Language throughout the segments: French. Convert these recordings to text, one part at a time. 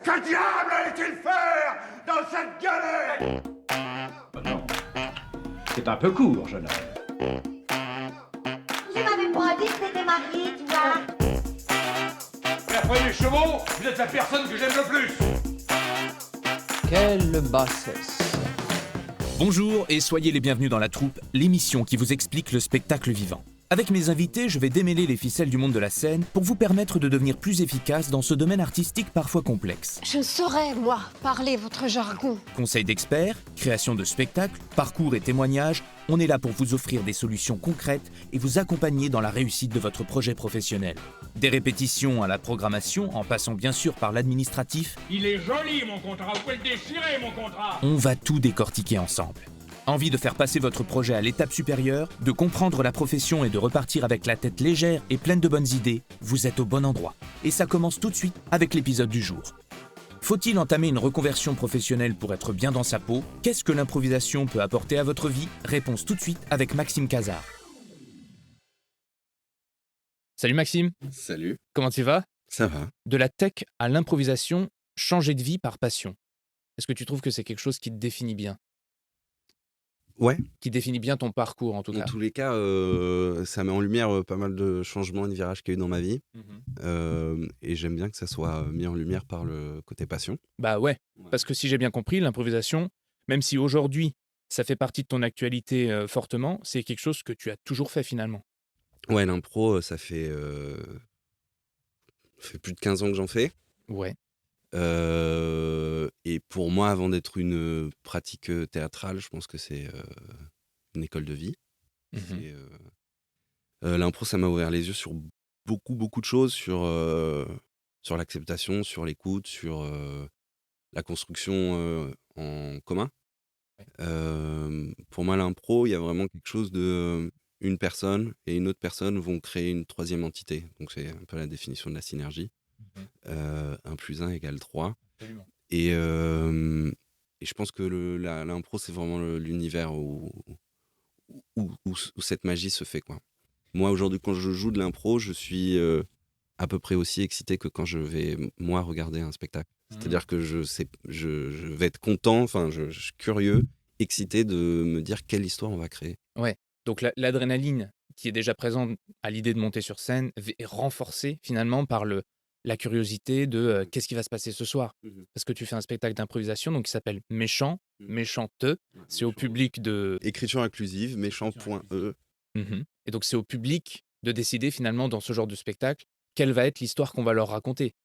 Que diable allait-il faire dans cette galère? Non. C'est un peu court, jeune homme. Je m'avais pas dit que t'étais marié, toi. Après les chevaux, vous êtes la personne que j'aime le plus. Quelle bassesse. Bonjour et soyez les bienvenus dans La Troupe, l'émission qui vous explique le spectacle vivant. Avec mes invités, je vais démêler les ficelles du monde de la scène pour vous permettre de devenir plus efficace dans ce domaine artistique parfois complexe. Je ne saurais, moi, parler votre jargon. Conseils d'experts, création de spectacles, parcours et témoignages, on est là pour vous offrir des solutions concrètes et vous accompagner dans la réussite de votre projet professionnel. Des répétitions à la programmation, en passant bien sûr par l'administratif, Il est joli mon contrat, vous pouvez le déchirer mon contrat. on va tout décortiquer ensemble. Envie de faire passer votre projet à l'étape supérieure, de comprendre la profession et de repartir avec la tête légère et pleine de bonnes idées, vous êtes au bon endroit. Et ça commence tout de suite avec l'épisode du jour. Faut-il entamer une reconversion professionnelle pour être bien dans sa peau? Qu'est-ce que l'improvisation peut apporter à votre vie? Réponse tout de suite avec Maxime Cazard. Salut Maxime, Salut, comment tu vas? ça va? De la tech à l'improvisation, changer de vie par passion. Est-ce que tu trouves que c'est quelque chose qui te définit bien? Ouais, Qui définit bien ton parcours en tout dans cas. tous les cas, ça met en lumière pas mal de changements et de virages qu'il y a eu dans ma vie. Et j'aime bien que ça soit mis en lumière par le côté passion. Bah ouais, parce que si j'ai bien compris, l'improvisation, même si aujourd'hui ça fait partie de ton actualité fortement, c'est quelque chose que tu as toujours fait finalement. Ouais, l'impro, ça fait plus de 15 ans que j'en fais. Ouais. Et pour moi, avant d'être une pratique théâtrale, je pense que c'est une école de vie. Mhm. L'impro, ça m'a ouvert les yeux sur beaucoup de choses, sur l'acceptation, sur l'écoute, sur la construction en commun. Ouais. Pour moi, l'impro, il y a vraiment quelque chose de une personne et une autre personne vont créer une troisième entité. Donc c'est un peu la définition de la synergie. 1 + 1 = 3. Absolument. Et je pense que l'impro, c'est vraiment l'univers où cette magie se fait, quoi. Moi, aujourd'hui, quand je joue de l'impro, je suis à peu près aussi excité que quand je vais, moi, regarder un spectacle. C'est-à-dire que je vais être content, enfin, je suis curieux, excité de me dire quelle histoire on va créer. Ouais. Donc l'adrénaline qui est déjà présente à l'idée de monter sur scène est renforcée finalement par la curiosité de qu'est-ce qui va se passer ce soir. Parce que tu fais un spectacle d'improvisation donc qui s'appelle Méchant, Méchanteux. C'est au public de... Écriture inclusive, méchant.e. Et donc c'est au public de décider finalement dans ce genre de spectacle quelle va être l'histoire qu'on va leur raconter.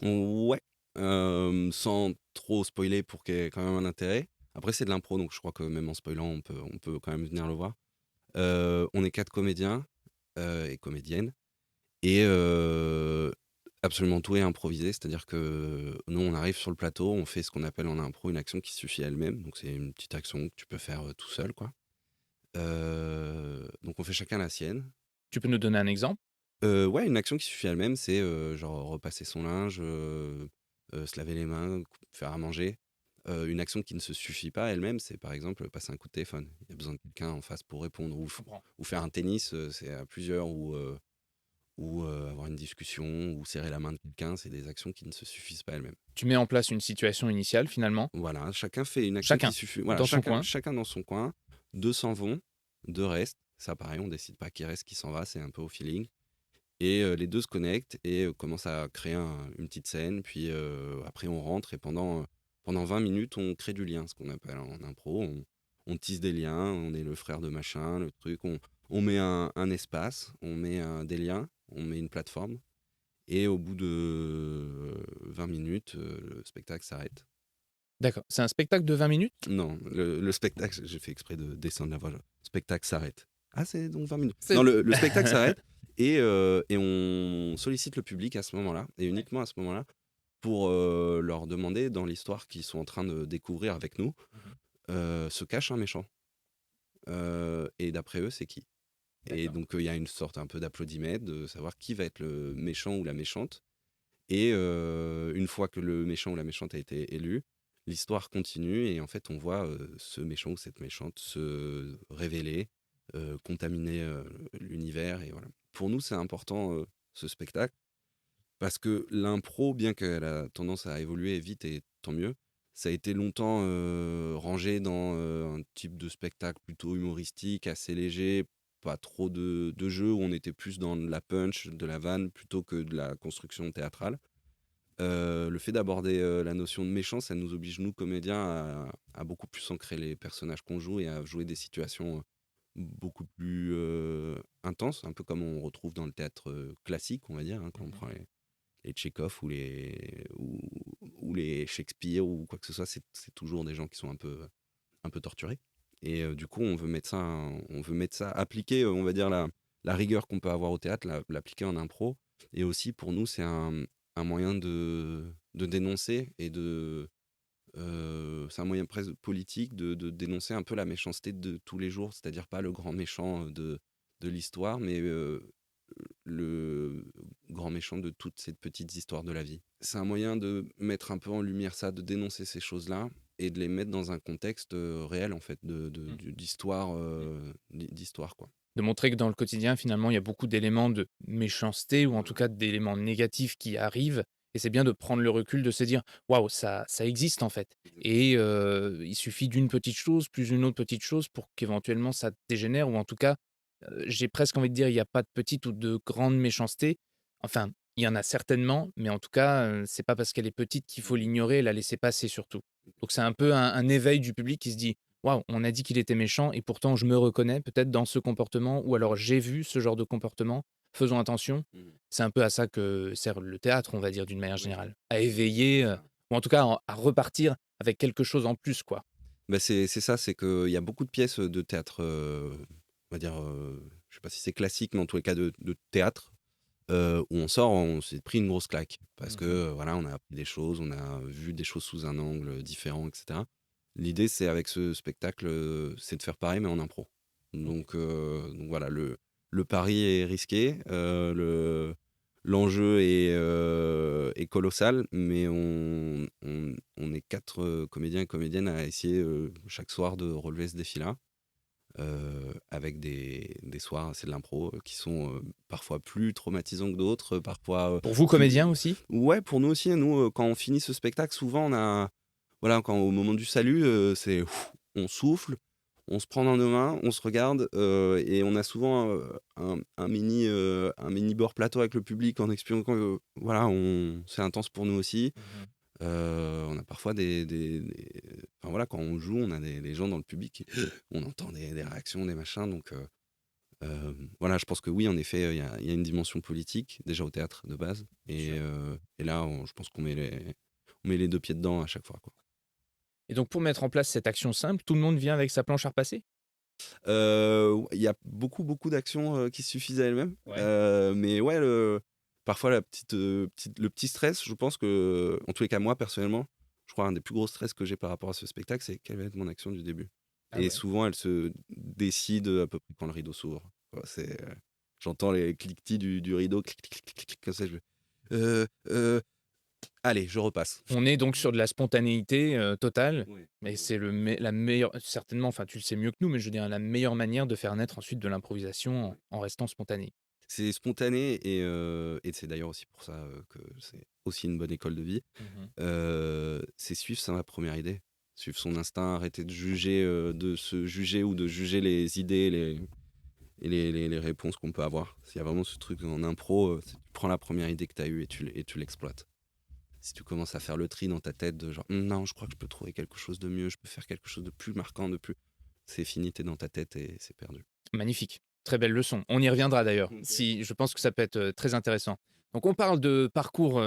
Ouais, sans trop spoiler pour qu'il y ait quand même un intérêt. Après, c'est de l'impro, donc je crois que même en spoilant, on peut quand même venir le voir. On est 4 comédiens et comédiennes, et absolument tout est improvisé, c'est-à-dire que nous, on arrive sur le plateau, on fait ce qu'on appelle en impro une action qui suffit à elle-même, donc c'est une petite action que tu peux faire tout seul, quoi. Donc on fait chacun la sienne. Tu peux nous donner un exemple? Ouais, une action qui suffit à elle-même, c'est genre repasser son linge, se laver les mains, faire à manger. Une action qui ne se suffit pas à elle-même, c'est par exemple passer un coup de téléphone. Il y a besoin de quelqu'un en face pour répondre. Je comprends. Ou faire un tennis, c'est à plusieurs. Ou avoir une discussion, ou serrer la main de quelqu'un, c'est des actions qui ne se suffisent pas elles-mêmes. Tu mets en place une situation initiale finalement. Voilà, chacun fait une action Chacun, qui suffit. Voilà, dans son coin. chacun dans son coin. 2 s'en vont, 2 restent. Ça, pareil, on décide pas qui reste, qui s'en va, c'est un peu au feeling. Et les 2 se connectent et commencent à créer une petite scène. Puis après, on rentre et pendant 20 minutes, on crée du lien, ce qu'on appelle en impro. On tisse des liens, on est le frère de machin, le truc. On met un espace, on met des liens, on met une plateforme. Et au bout de 20 minutes, le spectacle s'arrête. D'accord. C'est un spectacle de 20 minutes? Non, le spectacle, j'ai fait exprès de descendre la voix. Le spectacle s'arrête. Ah, c'est donc 20 minutes. C'est- Non, le spectacle s'arrête et on sollicite le public à ce moment-là, et uniquement à ce moment-là, pour leur demander, dans l'histoire qu'ils sont en train de découvrir avec nous, se cache un méchant. Et d'après eux, c'est qui? Et D'accord. donc, il y a une sorte un peu d'applaudimètre de savoir qui va être le méchant ou la méchante. Et une fois que le méchant ou la méchante a été élu, l'histoire continue et en fait, on voit ce méchant ou cette méchante se révéler, contaminer l'univers. Et voilà. Pour nous, c'est important, ce spectacle, Parce que l'impro, bien qu'elle a tendance à évoluer vite et tant mieux, ça a été longtemps rangé dans un type de spectacle plutôt humoristique, assez léger, pas trop de jeux, où on était plus dans de la punch, de la vanne, plutôt que de la construction théâtrale. Le fait d'aborder la notion de méchant, ça nous oblige, nous, comédiens, à beaucoup plus ancrer les personnages qu'on joue et à jouer des situations beaucoup plus intenses, un peu comme on retrouve dans le théâtre classique, on va dire, hein, quand on prend les Tchekhov ou les Shakespeare ou quoi que ce soit, c'est toujours des gens qui sont un peu torturés. Et du coup, on veut mettre ça, appliquer, on va dire, la rigueur qu'on peut avoir au théâtre, l'appliquer en impro. Et aussi, pour nous, c'est un moyen de dénoncer et c'est un moyen presque politique de dénoncer un peu la méchanceté de tous les jours, c'est-à-dire pas le grand méchant de l'histoire, mais le grand méchant de toutes ces petites histoires de la vie. C'est un moyen de mettre un peu en lumière ça, de dénoncer ces choses-là et de les mettre dans un contexte réel, en fait, d'histoire, quoi. De montrer que dans le quotidien, finalement, il y a beaucoup d'éléments de méchanceté ou en tout cas d'éléments négatifs qui arrivent. Et c'est bien de prendre le recul, de se dire waouh, ça existe en fait. Et il suffit d'une petite chose, plus une autre petite chose pour qu'éventuellement ça dégénère, ou en tout cas, j'ai presque envie de dire, il n'y a pas de petite ou de grande méchanceté. Enfin, il y en a certainement, mais en tout cas, c'est pas parce qu'elle est petite qu'il faut l'ignorer et la laisser passer surtout. Donc c'est un peu un éveil du public qui se dit waouh, on a dit qu'il était méchant et pourtant je me reconnais peut-être dans ce comportement, ou alors j'ai vu ce genre de comportement, faisons attention. C'est un peu à ça que sert le théâtre, on va dire, d'une manière générale. À éveiller, ou en tout cas à repartir avec quelque chose en plus, quoi. Bah, c'est ça, c'est qu'il y a beaucoup de pièces de théâtre, on va dire, je sais pas si c'est classique, mais en tous les cas de théâtre, où on sort, on s'est pris une grosse claque. Parce que voilà, on a appris des choses, on a vu des choses sous un angle différent, etc. L'idée, c'est avec ce spectacle, c'est de faire pareil, mais en impro. Donc voilà, le pari est risqué, l'enjeu est colossal, mais on est 4 comédiens et comédiennes à essayer chaque soir de relever ce défi-là. Avec des soirs, c'est de l'impro, qui sont parfois plus traumatisants que d'autres, parfois... Pour vous, comédiens aussi ? Ouais, pour nous aussi. Nous, quand on finit ce spectacle, souvent, voilà, au moment du salut, on souffle, on se prend dans nos mains, on se regarde, et on a souvent un mini bord plateau avec le public en expliquant que voilà, c'est intense pour nous aussi. On a parfois enfin voilà, quand on joue, on a des gens dans le public, on entend des réactions, des machins, donc voilà, je pense que oui, en effet, il y a une dimension politique déjà au théâtre de base, et là, je pense qu'on met les 2 pieds dedans à chaque fois, quoi. Et donc, pour mettre en place cette action simple, tout le monde vient avec sa planche à repasser ? Il y a beaucoup d'actions qui suffisent à elles-mêmes, mais ouais, parfois le petit stress, je pense que, en tous les cas, moi personnellement, je crois un des plus gros stress que j'ai par rapport à ce spectacle, c'est quelle va être mon action du début. Souvent, elle se décide à peu près quand le rideau s'ouvre. J'entends les cliquetis du rideau, clic, clic, clic, clic, comme ça, allez, je repasse. On est donc sur de la spontanéité totale, mais c'est la meilleure, certainement, enfin tu le sais mieux que nous, mais je veux dire, la meilleure manière de faire naître ensuite de l'improvisation en restant spontané. C'est spontané, et c'est d'ailleurs aussi pour ça que c'est aussi une bonne école de vie. C'est suivre sa première idée, suivre son instinct, arrêter de se juger ou de juger les idées et les réponses qu'on peut avoir. S'il y a vraiment ce truc en impro, tu prends la première idée que tu as eue et tu l'exploites. Si tu commences à faire le tri dans ta tête de genre non, je crois que je peux trouver quelque chose de mieux, je peux faire quelque chose de plus marquant, c'est fini, t'es dans ta tête et c'est perdu. Magnifique, très belle leçon. On y reviendra d'ailleurs. Si, je pense que ça peut être très intéressant. Donc on parle de parcours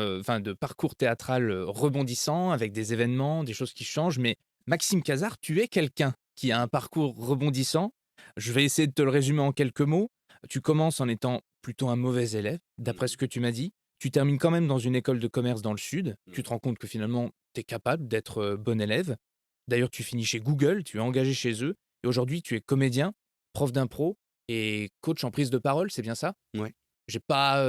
théâtral rebondissant, avec des événements, des choses qui changent, mais Maxime Cazard, tu es quelqu'un qui a un parcours rebondissant. Je vais essayer de te le résumer en quelques mots. Tu commences en étant plutôt un mauvais élève, d'après ce que tu m'as dit. Tu termines quand même dans une école de commerce dans le Sud. Tu te rends compte que finalement, tu es capable d'être bon élève. D'ailleurs, tu finis chez Google, tu es engagé chez eux. Et aujourd'hui, tu es comédien, prof d'impro et coach en prise de parole, c'est bien ça ? Ouais. J'ai pas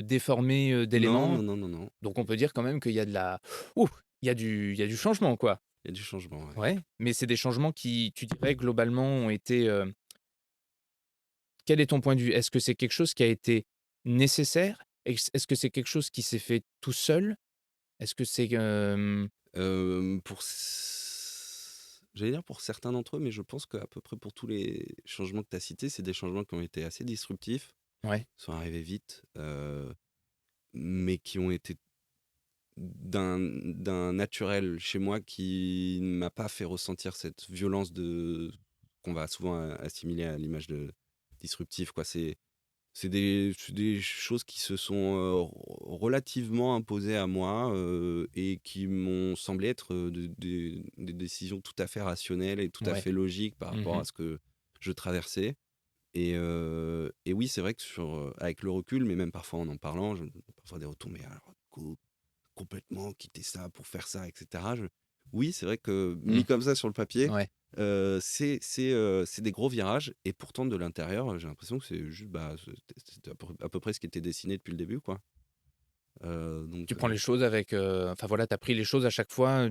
déformé d'éléments. Non. Donc on peut dire quand même qu'il y a il y a du changement, quoi. Il y a du changement, ouais. Ouais, mais c'est des changements qui, tu dirais, globalement, ont été... Quel est ton point de vue ? Est-ce que c'est quelque chose qui a été nécessaire ? Est-ce que c'est quelque chose qui s'est fait tout seul? Est-ce que c'est, J'allais dire pour certains d'entre eux, mais je pense qu'à peu près pour tous les changements que tu as cités, c'est des changements qui ont été assez disruptifs, ouais, sont arrivés vite, mais qui ont été d'un naturel chez moi qui ne m'a pas fait ressentir cette violence qu'on va souvent assimiler à l'image de disruptif, quoi. C'est des choses qui se sont relativement imposées à moi et qui m'ont semblé être des décisions tout à fait rationnelles et tout à ouais. fait logiques par rapport Mmh. à ce que je traversais. Et oui, c'est vrai que avec le recul, mais même parfois en parlant, parfois des retours, mais alors du coup, complètement quitter ça pour faire ça, etc. Oui, c'est vrai que Mmh. mis comme ça sur le papier, Ouais. c'est des gros virages et pourtant de l'intérieur, j'ai l'impression que c'est juste c'était à peu près ce qui était dessiné depuis le début, quoi. Donc Tu prends les choses avec, enfin voilà, tu as pris les choses à chaque fois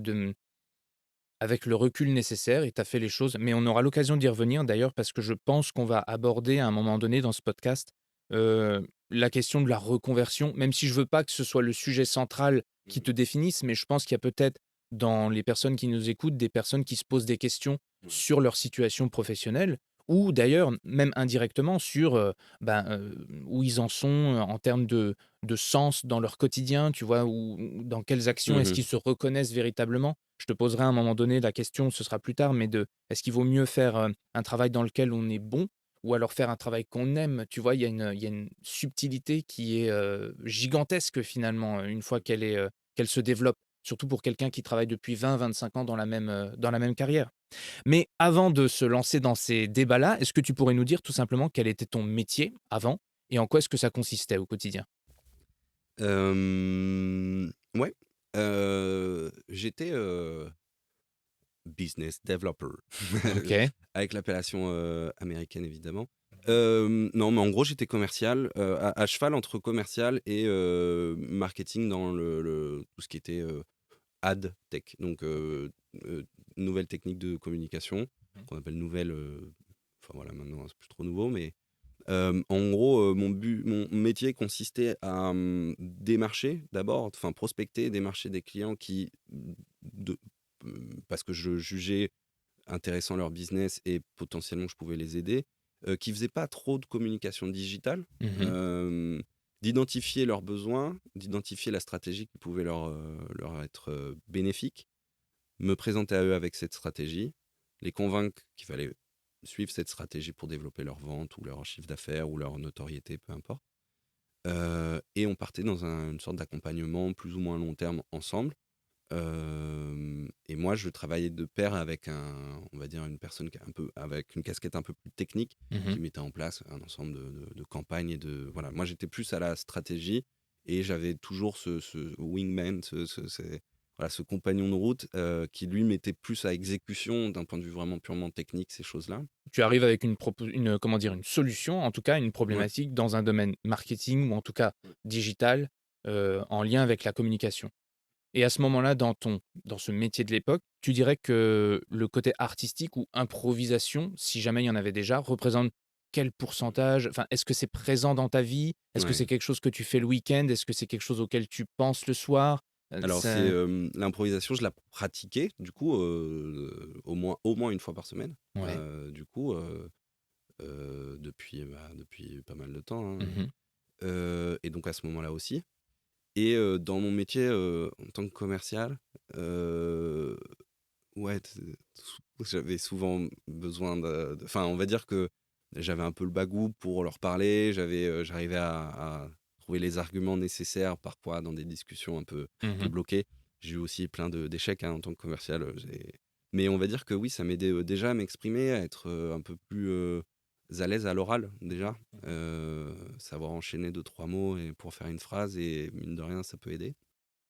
avec le recul nécessaire et tu as fait les choses, mais on aura l'occasion d'y revenir d'ailleurs parce que je pense qu'on va aborder à un moment donné dans ce podcast, la question de la reconversion, même si je veux pas que ce soit le sujet central qui te définisse, mais je pense qu'il y a peut-être dans les personnes qui nous écoutent, des personnes qui se posent des questions Ouais. sur leur situation professionnelle ou d'ailleurs même indirectement sur, où ils en sont, en termes de sens dans leur quotidien, tu vois? Ou dans quelles actions est-ce Mmh. qu'ils se reconnaissent véritablement? Je te poserai à un moment donné la question, ce sera plus tard, mais est-ce qu'il vaut mieux faire, un travail dans lequel on est bon ou alors faire un travail qu'on aime? Tu vois? Il y a une subtilité qui est, gigantesque finalement, une fois qu'elle se développe, surtout pour quelqu'un qui travaille depuis 20-25 ans dans la même carrière. Mais avant de se lancer dans ces débats-là, est-ce que tu pourrais nous dire tout simplement quel était ton métier avant et en quoi est-ce que ça consistait au quotidien? Ouais, j'étais, business developer OK. avec l'appellation, américaine évidemment. Non, mais en gros, j'étais commercial, à cheval entre commercial et marketing dans tout ce qui était, ad tech, donc nouvelles techniques de communication qu'on appelle nouvelles, enfin voilà, maintenant c'est plus trop nouveau, mais en gros, mon métier consistait à démarcher d'abord, enfin prospecter, démarcher des clients de, parce que je jugeais intéressant leur business et potentiellement je pouvais les aider, qui faisaient pas trop de communication digitale, Mmh. d'identifier leurs besoins, d'identifier la stratégie qui pouvait leur être bénéfique, me présenter à eux avec cette stratégie, les convaincre qu'il fallait suivre cette stratégie pour développer leur vente ou leur chiffre d'affaires ou leur notoriété, peu importe. Et on partait dans une sorte d'accompagnement plus ou moins long terme ensemble. Et moi, je travaillais de pair avec on va dire une personne qui est un peu avec une casquette un peu plus technique, Mmh. qui mettait en place un ensemble de campagnes et voilà. Moi, j'étais plus à la stratégie et j'avais toujours ce wingman, voilà, ce compagnon de route qui lui mettait plus à exécution d'un point de vue vraiment purement technique ces choses-là. Tu arrives avec comment dire? Une solution, en tout cas une Ouais. problématique dans un domaine marketing ou en tout cas digital, en lien avec la communication. Et à ce moment-là, dans ce métier de l'époque, tu dirais que le côté artistique ou improvisation, si jamais il y en avait déjà, représente quel pourcentage? Enfin, est-ce que c'est présent dans ta vie? Est-ce que Ouais. c'est quelque chose que tu fais le week-end? Est-ce que c'est quelque chose auquel tu penses le soir? Alors c'est, l'improvisation, je la pratiquais du coup, au moins une fois par semaine. Ouais. Du coup, depuis pas mal de temps, hein, Mmh. et donc à ce moment-là aussi et dans mon métier, en tant que commercial, ouais, j'avais souvent besoin enfin, on va dire que j'avais un peu le bagou pour leur parler, j'arrivais à trouver les arguments nécessaires parfois dans des discussions un peu Mmh. bloquées. J'ai eu aussi plein d'échecs, hein, en tant que commercial, mais on va dire que oui, ça m'aidait, déjà à m'exprimer, à être, un peu plus, à l'aise à l'oral déjà, savoir enchaîner deux trois mots et pour faire une phrase et mine de rien, ça peut aider.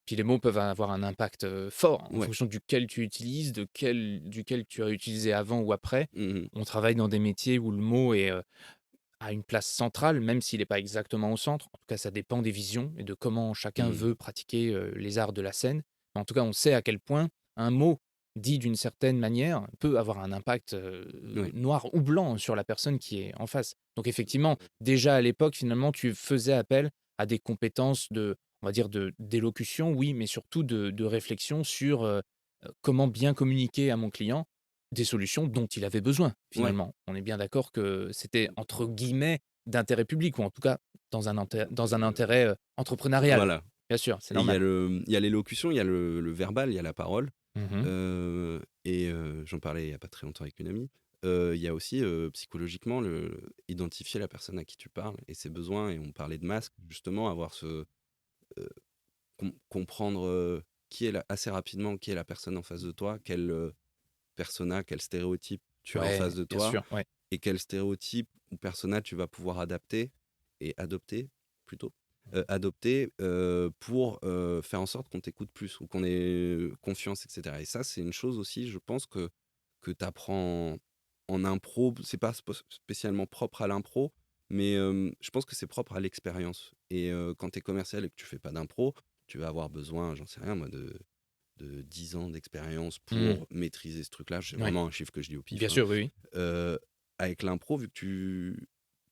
Puis les mots peuvent avoir un impact, fort en Ouais. fonction duquel tu utilises, duquel tu as utilisé avant ou après. Mmh. On travaille dans des métiers où le mot a une place centrale, même s'il n'est pas exactement au centre. En tout cas, ça dépend des visions et de comment chacun Mmh. veut pratiquer, les arts de la scène. Mais en tout cas, on sait à quel point un mot dit d'une certaine manière peut avoir un impact, Ouais. noir ou blanc sur la personne qui est en face. Donc effectivement, déjà à l'époque, finalement, tu faisais appel a des compétences on va dire, d'élocution, oui, mais surtout de réflexion sur comment bien communiquer à mon client des solutions dont il avait besoin, Ouais. finalement. On est bien d'accord que c'était, entre guillemets, d'intérêt public, ou en tout cas dans un intérêt entrepreneurial. Voilà. Bien sûr, c'est Et il y a normal. il y a l'élocution, il y a le verbal, il y a la parole. Mhm. J'en parlais il y a pas très longtemps avec une amie. Il y a aussi psychologiquement identifier la personne à qui tu parles et ses besoins. Et on parlait de masque, justement, avoir comprendre assez rapidement qui est la personne en face de toi, quel persona, quel stéréotype tu as en face Ouais, de bien toi, sûr, ouais. et quel stéréotype ou persona tu vas pouvoir adapter et adopter plutôt. Adopter pour faire en sorte qu'on t'écoute plus ou qu'on ait confiance, etc. Et ça, c'est une chose aussi, je pense, que tu apprends en impro. C'est pas spécialement propre à l'impro, mais je pense que c'est propre à l'expérience. Et quand tu es commercial et que tu fais pas d'impro, tu vas avoir besoin, j'en sais rien moi, de 10 ans d'expérience pour Mm. maîtriser ce truc-là. C'est Ouais. vraiment un chiffre que je dis au pif. Bien sûr, oui, oui. Avec l'impro, vu que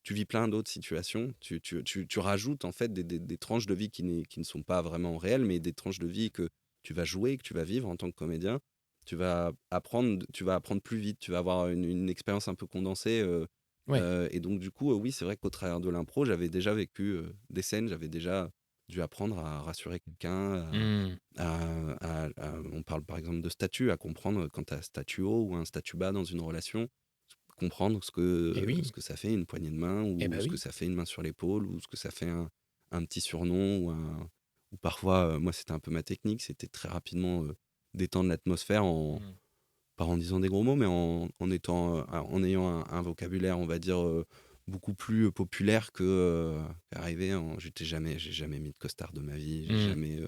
tu vis plein d'autres situations, tu rajoutes en fait des tranches de vie qui ne sont pas vraiment réelles, mais des tranches de vie que tu vas jouer, que tu vas vivre en tant que comédien. Tu vas apprendre plus vite, tu vas avoir une expérience un peu condensée. Ouais. Et donc, du coup, oui, c'est vrai qu'au travers de l'impro, j'avais déjà vécu des scènes, j'avais déjà dû apprendre à rassurer quelqu'un. Mm. On parle par exemple de statut, à comprendre quand tu as un statut haut ou un statut bas dans une relation, comprendre Eh oui. ce que ça fait une poignée de main, ou Eh ben ce que oui. ça fait une main sur l'épaule, ou ce que ça fait un petit surnom, ou parfois, moi c'était un peu ma technique, c'était très rapidement détendre l'atmosphère Mm. pas en disant des gros mots, mais en ayant un vocabulaire, on va dire, beaucoup plus populaire qu'arriver j'ai jamais mis de costard de ma vie, j'ai Mm. jamais.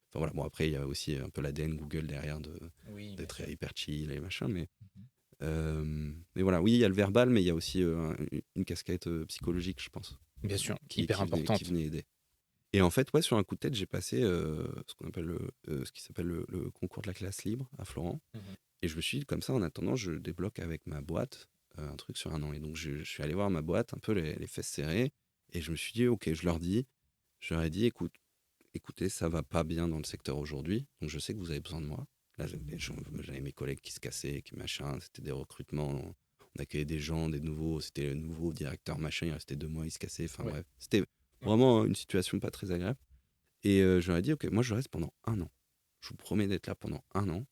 Enfin voilà, bon après il y a aussi un peu l'ADN Google derrière Oui, bien d'être sûr. hyper chill et machin, mais voilà, oui, il y a le verbal, mais il y a aussi une casquette psychologique, je pense, Bien sûr, qui hyper qui importante. venait aider. Et en fait, ouais, sur un coup de tête, j'ai passé ce qui s'appelle le concours de la classe libre à Florent. Mhm. Et je me suis dit, comme ça, en attendant, je débloque avec ma boîte un truc sur 1 an. Et donc, je suis allé voir ma boîte, un peu les fesses serrées, et je me suis dit, ok, je leur ai dit, écoutez, ça va pas bien dans le secteur aujourd'hui, donc je sais que vous avez besoin de moi. Là, j'avais mes collègues qui se cassaient, qui machin, c'était des recrutements, on accueillait des gens, des nouveaux, c'était le nouveau directeur machin, il restait 2 mois, il se cassait, enfin Ouais. bref, c'était vraiment une situation pas très agréable. Et je leur ai dit, ok, moi je reste pendant 1 an. Je vous promets d'être là pendant 1 an.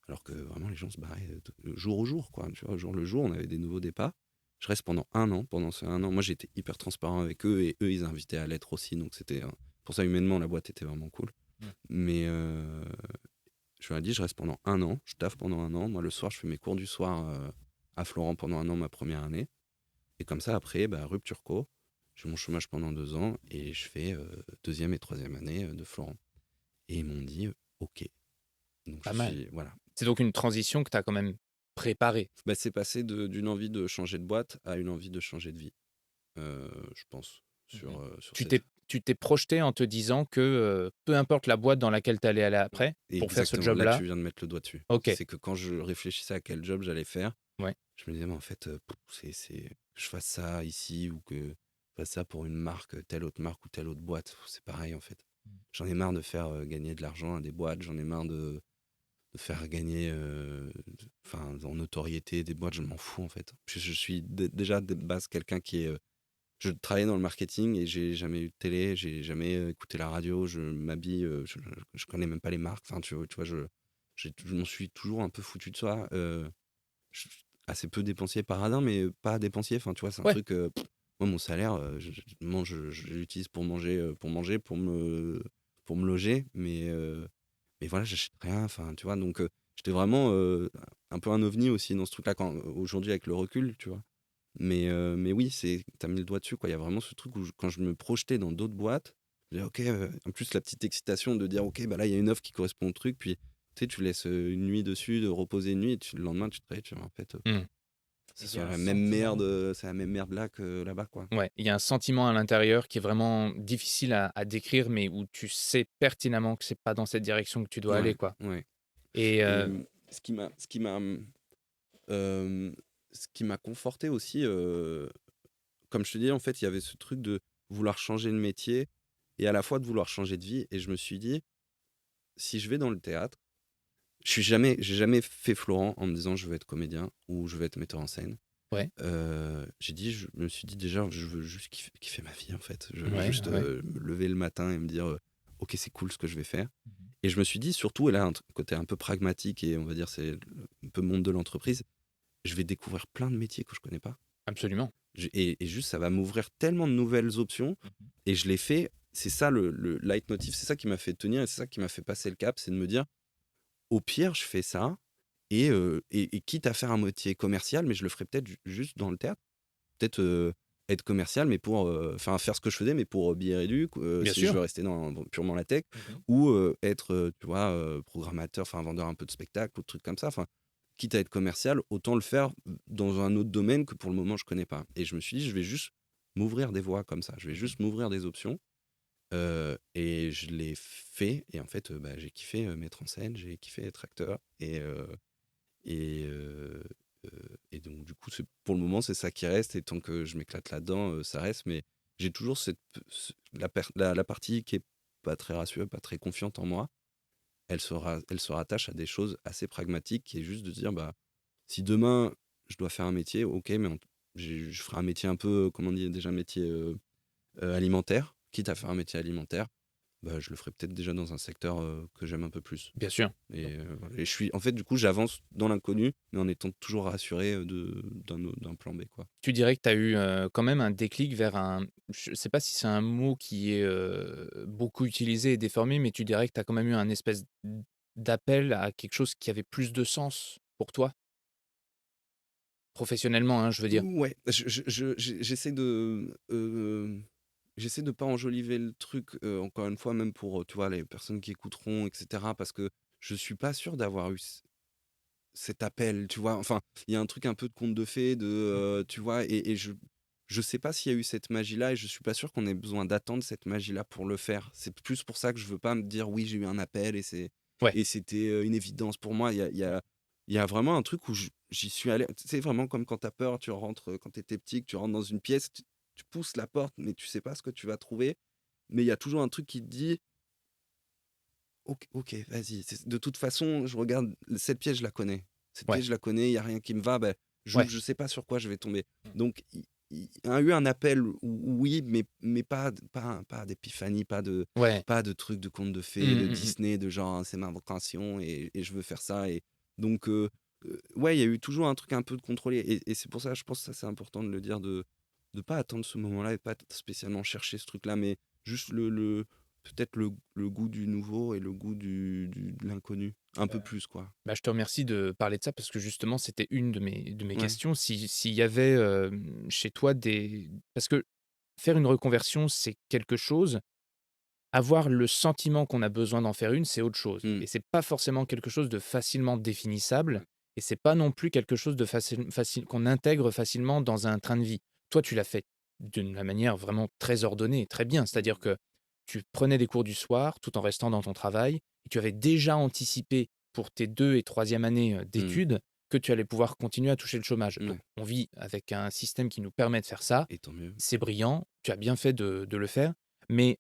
Alors que vraiment les gens se barraient jour au jour, quoi. Tu vois, jour le jour, on avait des nouveaux départs. Je reste pendant 1 an. Pendant ce 1 an, moi j'étais hyper transparent avec eux, et eux ils invitaient à l'être aussi. Donc c'était pour ça, humainement, la boîte était vraiment cool. Mm. Mais je leur ai dit, je reste pendant 1 an, je taffe pendant 1 an. Moi le soir, je fais mes cours du soir à Florent pendant 1 an, ma première année. Et comme ça, après, rupture co. J'ai mon chômage pendant 2 ans et je fais 2e et 3e année de Florent. Et ils m'ont dit, ok. Donc Pas mal. voilà. C'est donc une transition que tu as quand même préparée. C'est passé d'une envie de changer de boîte à une envie de changer de vie, je pense. Sur Tu t'es projeté en te disant que peu importe la boîte dans laquelle tu allais aller après, pour faire ce Exactement, là job-là. tu viens de mettre le doigt dessus. Ok. C'est que quand je réfléchissais à quel job j'allais faire, Ouais. je me disais, mais en fait, c'est que je fasse ça ici ou que je fasse ça pour une marque, telle autre marque ou telle autre boîte, c'est pareil en fait. J'en ai marre de faire gagner de l'argent à des boîtes, j'en ai marre de faire gagner en notoriété des boîtes, je m'en fous en fait. Je suis déjà de base quelqu'un qui est... Je travaillais dans le marketing et j'ai jamais eu de télé, j'ai jamais écouté la radio, je m'habille, je connais même pas les marques. Enfin, tu vois, je m'en suis toujours un peu foutu de ça. Assez peu dépensier paradin, mais pas dépensier. Enfin, tu vois, c'est un Ouais. truc. Moi, mon salaire, je l'utilise pour manger, pour me loger, mais voilà, j'achète rien. Enfin, tu vois, donc j'étais vraiment un peu un ovni aussi dans ce truc-là aujourd'hui avec le recul, tu vois. Mais oui, t'as mis le doigt dessus, quoi. Il y a vraiment ce truc où quand je me projetais dans d'autres boîtes, je disais, ok, en plus la petite excitation de dire, ok, là il y a une offre qui correspond au truc, puis tu sais, tu laisses une nuit dessus, de reposer une nuit, et le lendemain tu te réveilles, tu vois, en fait, c'est la même merde, c'est la même merde là que là-bas, quoi. Ouais, il y a un sentiment à l'intérieur qui est vraiment difficile à décrire, mais où tu sais pertinemment que c'est pas dans cette direction que tu dois aller, quoi. Ouais. Et Et ce qui m'a conforté aussi, comme je te disais, en fait, il y avait ce truc de vouloir changer de métier et à la fois de vouloir changer de vie. Et je me suis dit, si je vais dans le théâtre, j'ai jamais fait Florent en me disant je veux être comédien ou je veux être metteur en scène. Ouais. Je me suis dit déjà, je veux juste kiffer ma vie en fait. Je veux Ouais, juste ouais. me lever le matin et me dire ok, c'est cool ce que je vais faire. Et je me suis dit surtout, et là un côté un peu pragmatique et on va dire c'est un peu monde de l'entreprise, je vais découvrir plein de métiers que je connais pas. Absolument. Et juste ça va m'ouvrir tellement de nouvelles options. Et je l'ai fait, c'est ça le leitmotiv, c'est ça qui m'a fait tenir et c'est ça qui m'a fait passer le cap, c'est de me dire au pire je fais ça et quitte à faire un métier commercial, mais je le ferai peut-être juste dans le théâtre. Peut-être être commercial, mais pour faire ce que je faisais, mais pour Billets Réduc, Bien si sûr. je veux rester dans purement la tech, ou être, tu vois, programmateur, enfin vendeur un peu de spectacle ou de trucs comme ça. Enfin, quitte à être commercial, autant le faire dans un autre domaine que pour le moment je connais pas. Et je me suis dit, je vais juste m'ouvrir des voies comme ça. Je vais juste m'ouvrir des options. Et je l'ai fait. Et en fait, j'ai kiffé mettre en scène, j'ai kiffé être acteur. Et donc, du coup, pour le moment, c'est ça qui reste. Et tant que je m'éclate là-dedans, ça reste. Mais j'ai toujours la partie qui est pas très rassurée, pas très confiante en moi. Elle se rattache à des choses assez pragmatiques, qui est juste de dire, si demain, je dois faire un métier, ok, mais je ferai un métier un peu, comment on dit déjà, un métier alimentaire. Quitte à faire un métier alimentaire, je le ferai peut-être déjà dans un secteur que j'aime un peu plus. Bien sûr. Et je suis, en fait, du coup, j'avance dans l'inconnu, mais en étant toujours rassuré d'un plan B, quoi. Tu dirais que tu as eu quand même un déclic vers un. Je ne sais pas si c'est un mot qui est beaucoup utilisé et déformé, mais tu dirais que tu as quand même eu un espèce d'appel à quelque chose qui avait plus de sens pour toi, professionnellement, hein, je veux dire. Ouais, j'essaie de pas enjoliver le truc, encore une fois, même pour, tu vois, les personnes qui écouteront, etc., parce que je suis pas sûr d'avoir eu cet appel, tu vois. Enfin, il y a un truc un peu de conte de fées, tu vois, et je sais pas s'il y a eu cette magie-là, et je suis pas sûr qu'on ait besoin d'attendre cette magie-là pour le faire. C'est plus pour ça que je veux pas me dire oui, j'ai eu un appel Ouais. et c'était une évidence pour moi. Il y a vraiment un truc où j'y suis allé. C'est vraiment comme quand tu as peur, tu rentres, quand tu étais petit, que tu rentres dans une pièce, tu pousses la porte, mais tu sais pas ce que tu vas trouver. Mais il y a toujours un truc qui te dit ok, vas-y. De toute façon, je regarde cette pièce, je la connais. Cette Ouais. pièce, je la connais, il y a rien qui me va. Ouais. Je sais pas sur quoi je vais tomber. Donc, il y a eu un appel, oui, mais pas d'épiphanie, Ouais. pas de trucs de contes de fées, de Disney, de genre c'est ma vocation et je veux faire ça. Et donc, ouais, il y a eu toujours un truc un peu de contrôler. Et c'est pour ça, je pense que ça c'est important de le dire, de pas attendre ce moment-là et pas spécialement chercher ce truc-là, mais juste peut-être le goût du nouveau et le goût de l'inconnu. Un peu plus, quoi. Je te remercie de parler de ça parce que justement, c'était une de mes Ouais. questions. S'il y avait chez toi des. Parce que faire une reconversion, c'est quelque chose. Avoir le sentiment qu'on a besoin d'en faire une, c'est autre chose. Et c'est pas forcément quelque chose de facilement définissable. Et c'est pas non plus quelque chose de facile qu'on intègre facilement dans un train de vie. Toi, tu l'as fait d'une manière vraiment très ordonnée et très bien. C'est-à-dire que tu prenais des cours du soir tout en restant dans ton travail et tu avais déjà anticipé pour tes 2 et 3e années d'études que tu allais pouvoir continuer à toucher le chômage. Donc, Ouais. on vit avec un système qui nous permet de faire ça. Et tant mieux. C'est brillant, tu as bien fait de le faire. Mais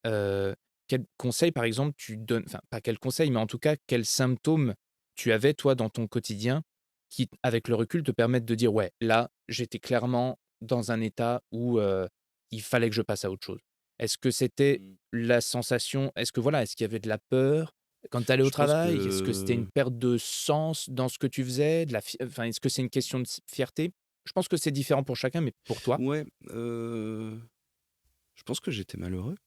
quel conseil, par exemple, tu donnes, enfin, pas quel conseil, mais en tout cas, quels symptômes tu avais, toi, dans ton quotidien, qui, avec le recul, te permettent de dire, ouais, là, j'étais clairement dans un état où il fallait que je passe à autre chose. Est-ce que c'était la sensation, est-ce qu'il y avait de la peur quand tu allais au Je pense travail? Est-ce que c'était une que perte de sens dans ce que tu faisais? Enfin, est-ce que c'est une question de fierté? Je pense que c'est différent pour chacun, mais pour toi? ouais, je pense que j'étais malheureux.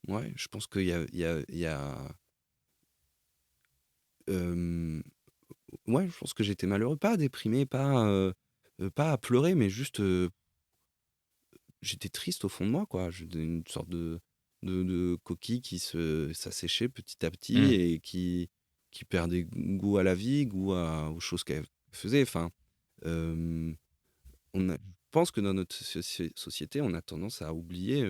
Ouais, je pense qu'il y a ouais, je pense que j'étais malheureux, pas déprimé, pas à pleurer, mais juste, j'étais triste au fond de moi, quoi. J'étais une sorte de coquille qui s'asséchait petit à petit et qui perdait goût à la vie, goût aux choses qu'elle faisait. Enfin, je pense que dans notre société, on a tendance à oublier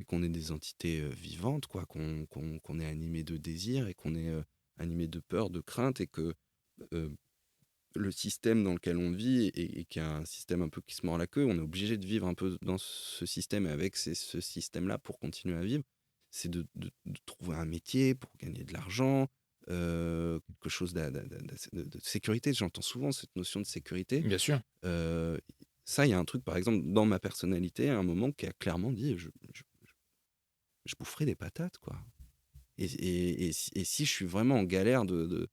qu'on est des entités vivantes, quoi, qu'on est animé de désir et qu'on est animé de peur, de crainte, et que le système dans lequel on vit et qui est un système un peu qui se mord la queue, on est obligé de vivre un peu dans ce système et avec ce système-là pour continuer à vivre, c'est de trouver un métier pour gagner de l'argent, quelque chose de sécurité. J'entends souvent cette notion de sécurité. Bien sûr. Ça, il y a un truc, par exemple, dans ma personnalité, à un moment qui a clairement dit je boufferai des patates, quoi. Et si je suis vraiment en galère de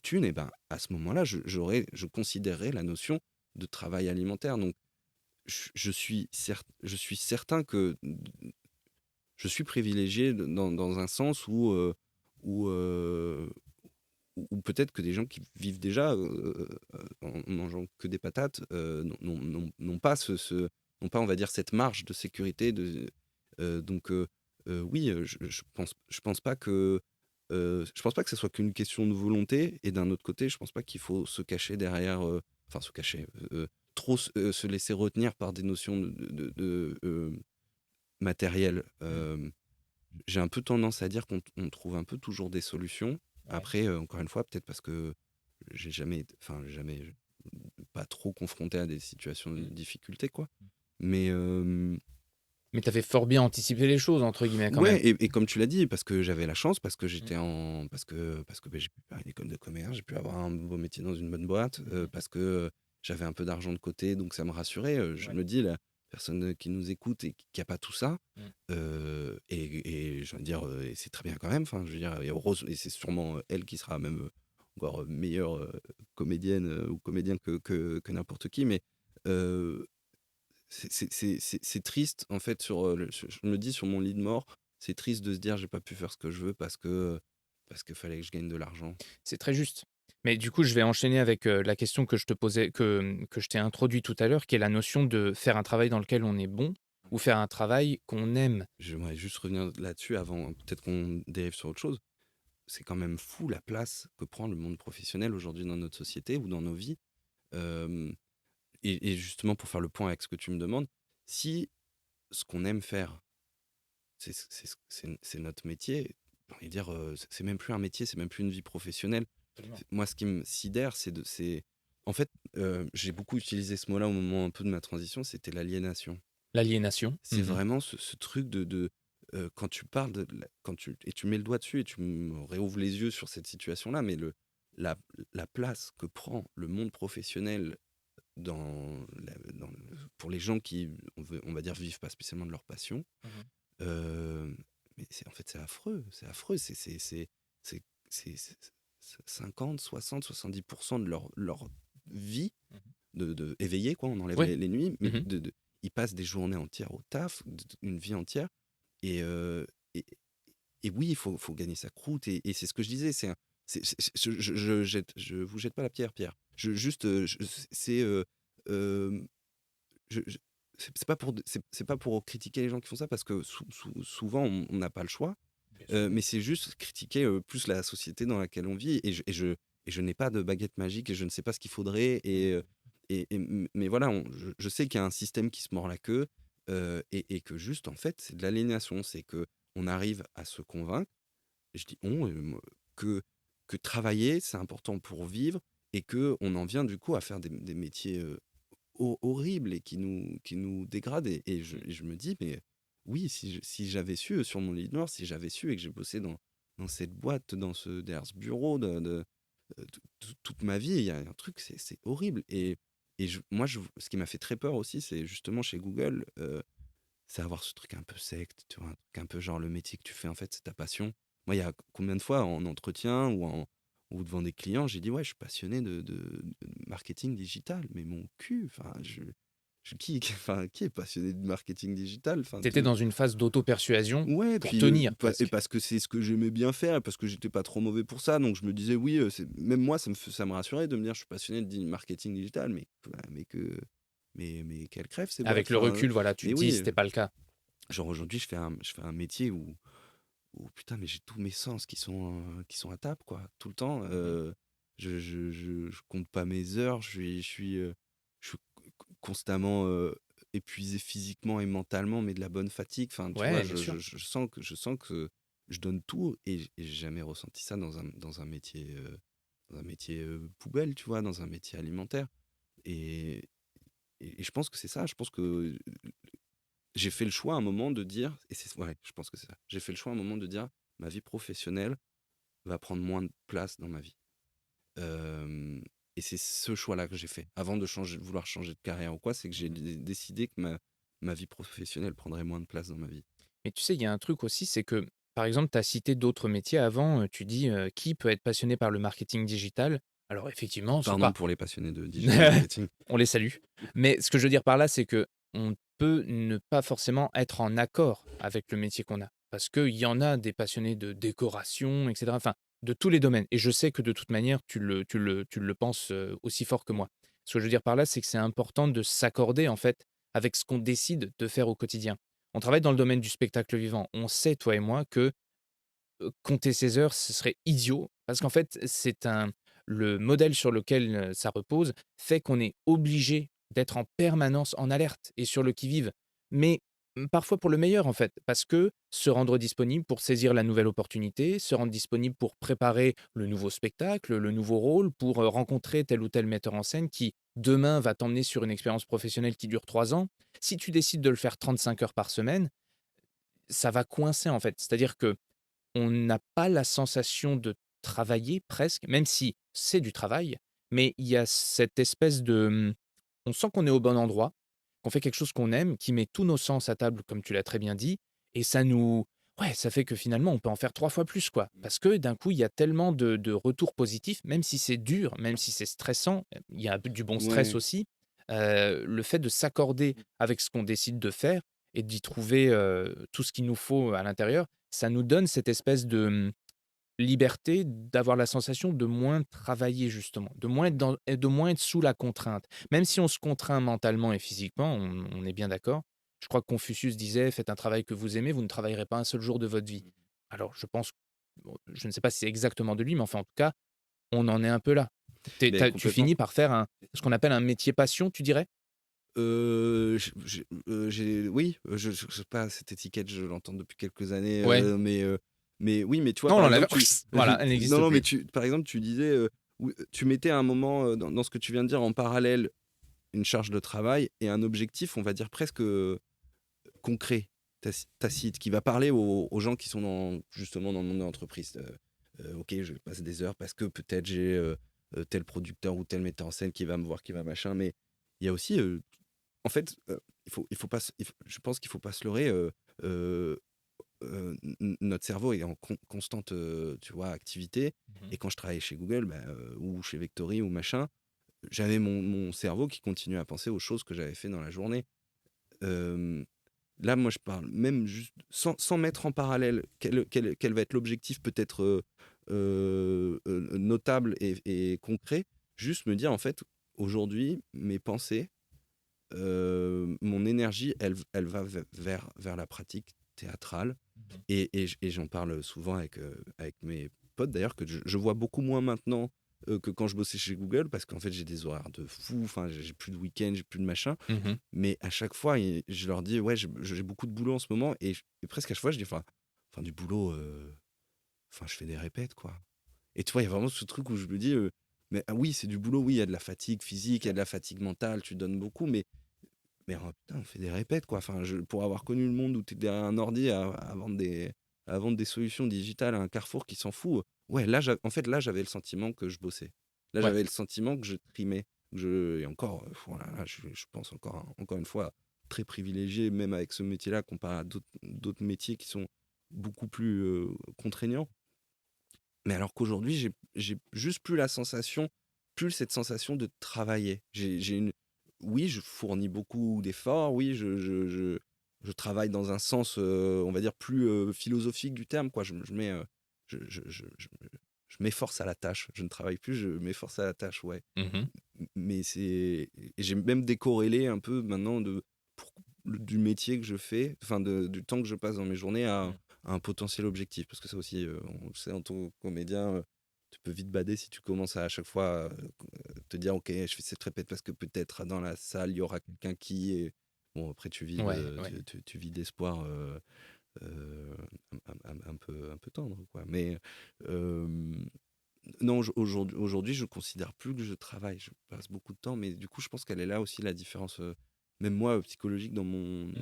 thunes, et ben, à ce moment-là, je considérerais la notion de travail alimentaire. Donc, je suis certain que je suis privilégié dans un sens où, ou peut-être que des gens qui vivent déjà en mangeant que des patates n'ont pas n'ont pas, on va dire, cette marge de sécurité. Donc, oui, je pense pas que ce soit qu'une question de volonté. Et d'un autre côté, je pense pas qu'il faut se cacher derrière, enfin se cacher, trop se laisser retenir par des notions matérielles. J'ai un peu tendance à dire qu'on trouve un peu toujours des solutions. Après, encore une fois, peut-être parce que j'ai jamais pas trop confronté à des situations de difficulté, quoi. Mais Mais tu avais fort bien anticipé les choses, entre guillemets, quand même. ouais, et comme tu l'as dit, parce que j'avais la chance, parce que j'étais parce que j'ai pu faire une école de commerce, j'ai pu avoir un beau métier dans une bonne boîte, parce que j'avais un peu d'argent de côté, donc ça me rassurait. Je me dis, la personne qui nous écoute et qui a pas tout ça, et je veux dire, et c'est très bien quand même. Enfin, je veux dire, et heureuse, et c'est sûrement elle qui sera même encore meilleure comédienne ou comédien que n'importe qui, mais c'est triste, en fait, je me dis sur mon lit de mort, c'est triste de se dire j'ai pas pu faire ce que je veux parce que fallait que je gagne de l'argent. C'est très juste. Mais du coup, je vais enchaîner avec la question que je te posais, que je t'ai introduit tout à l'heure, qui est la notion de faire un travail dans lequel on est bon ou faire un travail qu'on aime. J'aimerais juste revenir là-dessus avant, peut-être qu'on dérive sur autre chose. C'est quand même fou la place que prend le monde professionnel aujourd'hui dans notre société ou dans nos vies. Euh, et justement, pour faire le point avec ce que tu me demandes, si ce qu'on aime faire, c'est notre métier, j'ai envie de dire, c'est même plus un métier, c'est même plus une vie professionnelle. Moi, ce qui me sidère, en fait, j'ai beaucoup utilisé ce mot-là au moment un peu de ma transition, c'était l'aliénation. L'aliénation. C'est vraiment ce truc quand tu parles et tu mets le doigt dessus et tu me réouvres les yeux sur cette situation-là, mais la place que prend le monde professionnel pour les gens qui, on va dire, vivent pas spécialement de leur passion, mais en fait, c'est affreux, c'est 50, 60, 70% de leur vie de éveillés, quoi, on enlève les nuits, mais ils passent des journées entières au taf, une vie entière, et oui, il faut gagner sa croûte, et c'est ce que je disais, je vous jette pas la pierre. C'est pas pour critiquer les gens qui font ça, parce que souvent on n'a pas le choix, mais c'est juste critiquer plus la société dans laquelle on vit, et je n'ai pas de baguette magique et je ne sais pas ce qu'il faudrait, mais voilà, je sais qu'il y a un système qui se mord la queue, et que juste, en fait, c'est de l'aliénation, c'est que on arrive à se convaincre, et je dis que travailler c'est important pour vivre, et que on en vient du coup à faire des métiers horribles et qui nous dégradent, et je me dis, mais oui, si j'avais su sur mon lit de mort, si j'avais su et que j'ai bossé dans cette boîte, derrière ce bureau toute ma vie, il y a un truc, c'est horrible, et moi, ce qui m'a fait très peur aussi, c'est justement chez Google, c'est avoir ce truc un peu secte, tu vois, un truc un peu genre le métier que tu fais, en fait, c'est ta passion. Moi, il y a combien de fois en entretien ou devant des clients, j'ai dit, ouais, je suis passionné de marketing digital, mais mon cul, enfin, qui est passionné de marketing digital? T'étais dans une phase d'auto-persuasion Ouais, pour puis tenir. et parce que c'est ce que j'aimais bien faire, parce que j'étais pas trop mauvais pour ça, donc je me disais, oui, même moi, ça me rassurait de me dire, je suis passionné de marketing digital, mais quelle crève, c'est Avec le recul, voilà, tu te dis, c'était pas le cas. Genre aujourd'hui, je fais un métier où putain, mais j'ai tous mes sens qui sont à table, quoi, tout le temps. Je compte pas mes heures, je suis constamment épuisé physiquement et mentalement, mais de la bonne fatigue. Enfin, tu vois, je sens que je donne tout, et j'ai jamais ressenti ça dans un métier un métier poubelle, tu vois, dans un métier alimentaire. Et, et je pense que c'est ça. Je pense que j'ai fait le choix à un moment de dire, je pense que c'est ça. J'ai fait le choix à un moment de dire, ma vie professionnelle va prendre moins de place dans ma vie. Euh, et c'est ce choix-là que j'ai fait. Avant de vouloir changer de carrière ou quoi, c'est que j'ai décidé que ma vie professionnelle prendrait moins de place dans ma vie. Mais tu sais, il y a un truc aussi, c'est que, par exemple, tu as cité d'autres métiers avant, tu dis, qui peut être passionné par le marketing digital? Alors effectivement, c'est Pardon pas pour les passionnés de digital marketing. on les salue. Mais ce que je veux dire par là, c'est que on peut ne pas forcément être en accord avec le métier qu'on a. Parce qu'il y en a des passionnés de décoration, etc. Enfin, de tous les domaines. Et je sais que de toute manière, tu le penses aussi fort que moi. Ce que je veux dire par là, c'est que c'est important de s'accorder, en fait, avec ce qu'on décide de faire au quotidien. On travaille dans le domaine du spectacle vivant. On sait, toi et moi, que compter ses heures, ce serait idiot parce qu'en fait, le modèle sur lequel, ça repose fait qu'on est obligé d'être en permanence en alerte et sur le qui-vive. Mais, parfois pour le meilleur, en fait, parce que se rendre disponible pour saisir la nouvelle opportunité, se rendre disponible pour préparer le nouveau spectacle, le nouveau rôle, pour, rencontrer tel ou tel metteur en scène qui, demain, va t'emmener sur une expérience professionnelle qui dure 3 ans. Si tu décides de le faire 35 heures par semaine, ça va coincer, en fait. C'est-à-dire que on n'a pas la sensation de travailler presque, même si c'est du travail, mais il y a cette espèce de, on sent qu'on est au bon endroit, qu'on fait quelque chose qu'on aime, qui met tous nos sens à table, comme tu l'as très bien dit, et ça fait que finalement, on peut en faire 3 fois plus, quoi. Parce que d'un coup, il y a tellement de retours positifs, même si c'est dur, même si c'est stressant, il y a un peu du bon stress Ouais. aussi. Le fait de s'accorder avec ce qu'on décide de faire et d'y trouver, tout ce qu'il nous faut à l'intérieur, ça nous donne cette espèce de, liberté d'avoir la sensation de moins travailler justement, de moins être sous la contrainte. Même si on se contraint mentalement et physiquement, on est bien d'accord. Je crois que Confucius disait: «Faites un travail que vous aimez, vous ne travaillerez pas un seul jour de votre vie». Alors je pense, bon, je ne sais pas si c'est exactement de lui, mais enfin en tout cas, on en est un peu là. Mais Tu complètement. finis par faire ce qu'on appelle un métier passion, tu dirais? Oui, je sais pas, cette étiquette, je l'entends depuis quelques années, Ouais. mais oui, mais tu vois, Non, on par l'enlève. exemple, Voilà, elle non, n'existe non, mais plus. par exemple, tu disais, oui, tu mettais à un moment, dans ce que tu viens de dire, en parallèle, une charge de travail et un objectif, on va dire presque concret, tacite, qui va parler aux gens qui sont justement dans le monde de l'entreprise. Ok, je passe des heures parce que peut-être j'ai tel producteur ou tel metteur en scène qui va me voir, qui va machin, mais il y a aussi, en fait, il faut pas, je pense qu'il faut pas se leurrer. Euh, Notre cerveau est en constante, tu vois, activité. Et quand je travaillais chez Google, ou chez Vectory ou machin, j'avais mon cerveau qui continuait à penser aux choses que j'avais fait dans la journée. Euh, Là, moi, je parle même juste sans mettre en parallèle quel va être l'objectif peut-être notable et concret. Juste me dire, en fait, aujourd'hui, mes pensées, mon énergie, elle va vers la pratique théâtrale. Et j'en parle souvent avec mes potes, d'ailleurs, que je vois beaucoup moins maintenant que quand je bossais chez Google, parce qu'en fait, j'ai des horaires de fou, enfin, j'ai plus de week-end, j'ai plus de machin. Mmh. Mais à chaque fois, je leur dis, ouais, j'ai beaucoup de boulot en ce moment. Et presque à chaque fois, je dis, enfin du boulot, enfin, je fais des répètes, quoi. Et tu vois, il y a vraiment ce truc où je me dis, mais oui, c'est du boulot, oui, il y a de la fatigue physique, il y a de la fatigue mentale, tu donnes beaucoup, mais putain, on fait des répètes, quoi. Enfin, pour avoir connu le monde où tu es derrière un ordi à vendre des solutions digitales à un Carrefour qui s'en fout, ouais, là, en fait, là, j'avais le sentiment que je bossais. Là, Ouais. j'avais le sentiment que je trimais. Et encore, voilà, là, je pense encore une fois, très privilégié, même avec ce métier-là, comparé à d'autres métiers qui sont beaucoup plus contraignants. Mais alors qu'aujourd'hui, j'ai juste plus cette sensation de travailler. Oui, je fournis beaucoup d'efforts, oui, je travaille dans un sens, on va dire, plus philosophique du terme, quoi. Je m'efforce à la tâche. Je ne travaille plus, je m'efforce à la tâche, ouais. Mmh. Mais et j'ai même décorrélé un peu maintenant du métier que je fais, enfin du temps que je passe dans mes journées à un potentiel objectif. Parce que ça aussi, on le sait, en tant que comédien, tu peux vite bader si tu commences à chaque fois te dire, ok, je fais cette répète parce que peut-être dans la salle, il y aura quelqu'un qui est... Bon, après, tu vis Ouais, ouais. tu vis d'espoir un peu tendre, quoi. Mais Non, aujourd'hui, je considère plus que je travaille. Je passe beaucoup de temps, mais du coup, je pense qu'elle est là aussi la différence, même moi, psychologique dans mon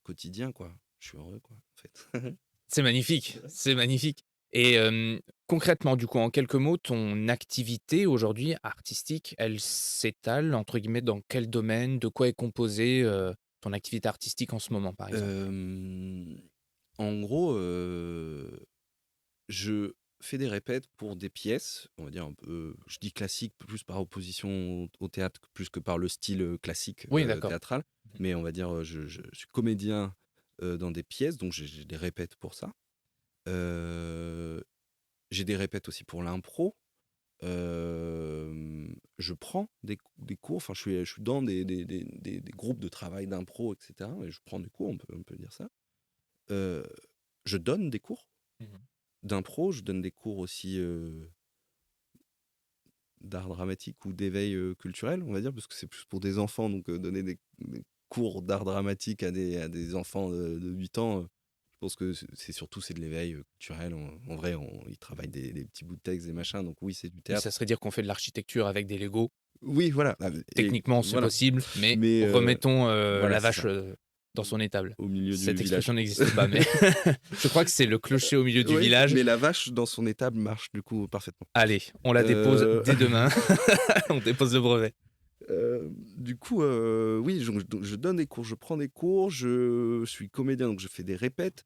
quotidien, quoi. Je suis heureux, quoi, en fait. C'est magnifique, c'est magnifique. Et concrètement, du coup, en quelques mots, ton activité aujourd'hui artistique, elle s'étale entre guillemets dans quel domaine? De quoi est composée ton activité artistique en ce moment, par exemple? En gros, je fais des répètes pour des pièces, on va dire un peu, je dis classique plus par opposition au théâtre, plus que par le style classique Oui, d'accord. théâtral. Mais on va dire, je suis comédien dans des pièces, donc j'ai des répètes pour ça. Euh, j'ai des répètes aussi pour l'impro. Je prends des cours, enfin je suis dans des groupes de travail d'impro, etc. Et je prends des cours, on peut dire ça. Euh, je donne des cours d'impro, je donne des cours aussi d'art dramatique ou d'éveil culturel, on va dire, parce que c'est plus pour des enfants, donc donner des cours d'art dramatique à des enfants de 8 ans, je pense que c'est surtout c'est de l'éveil culturel. En vrai, ils travaillent des petits bouts de texte, des machins, donc oui, c'est du Oui, théâtre. ça serait dire qu'on fait de l'architecture avec des Lego. Oui, voilà. Techniquement, c'est voilà. possible, mais Mais remettons voilà, la c'est vache ça. dans son étable. Au milieu du Cette village. expression n'existe pas, mais je crois que c'est le clocher au milieu du Oui, village. mais la vache dans son étable marche du coup parfaitement. Allez, on la dépose dès demain. On dépose le brevet. Du coup, oui, je donne des cours, je prends des cours, je suis comédien, donc je fais des répètes.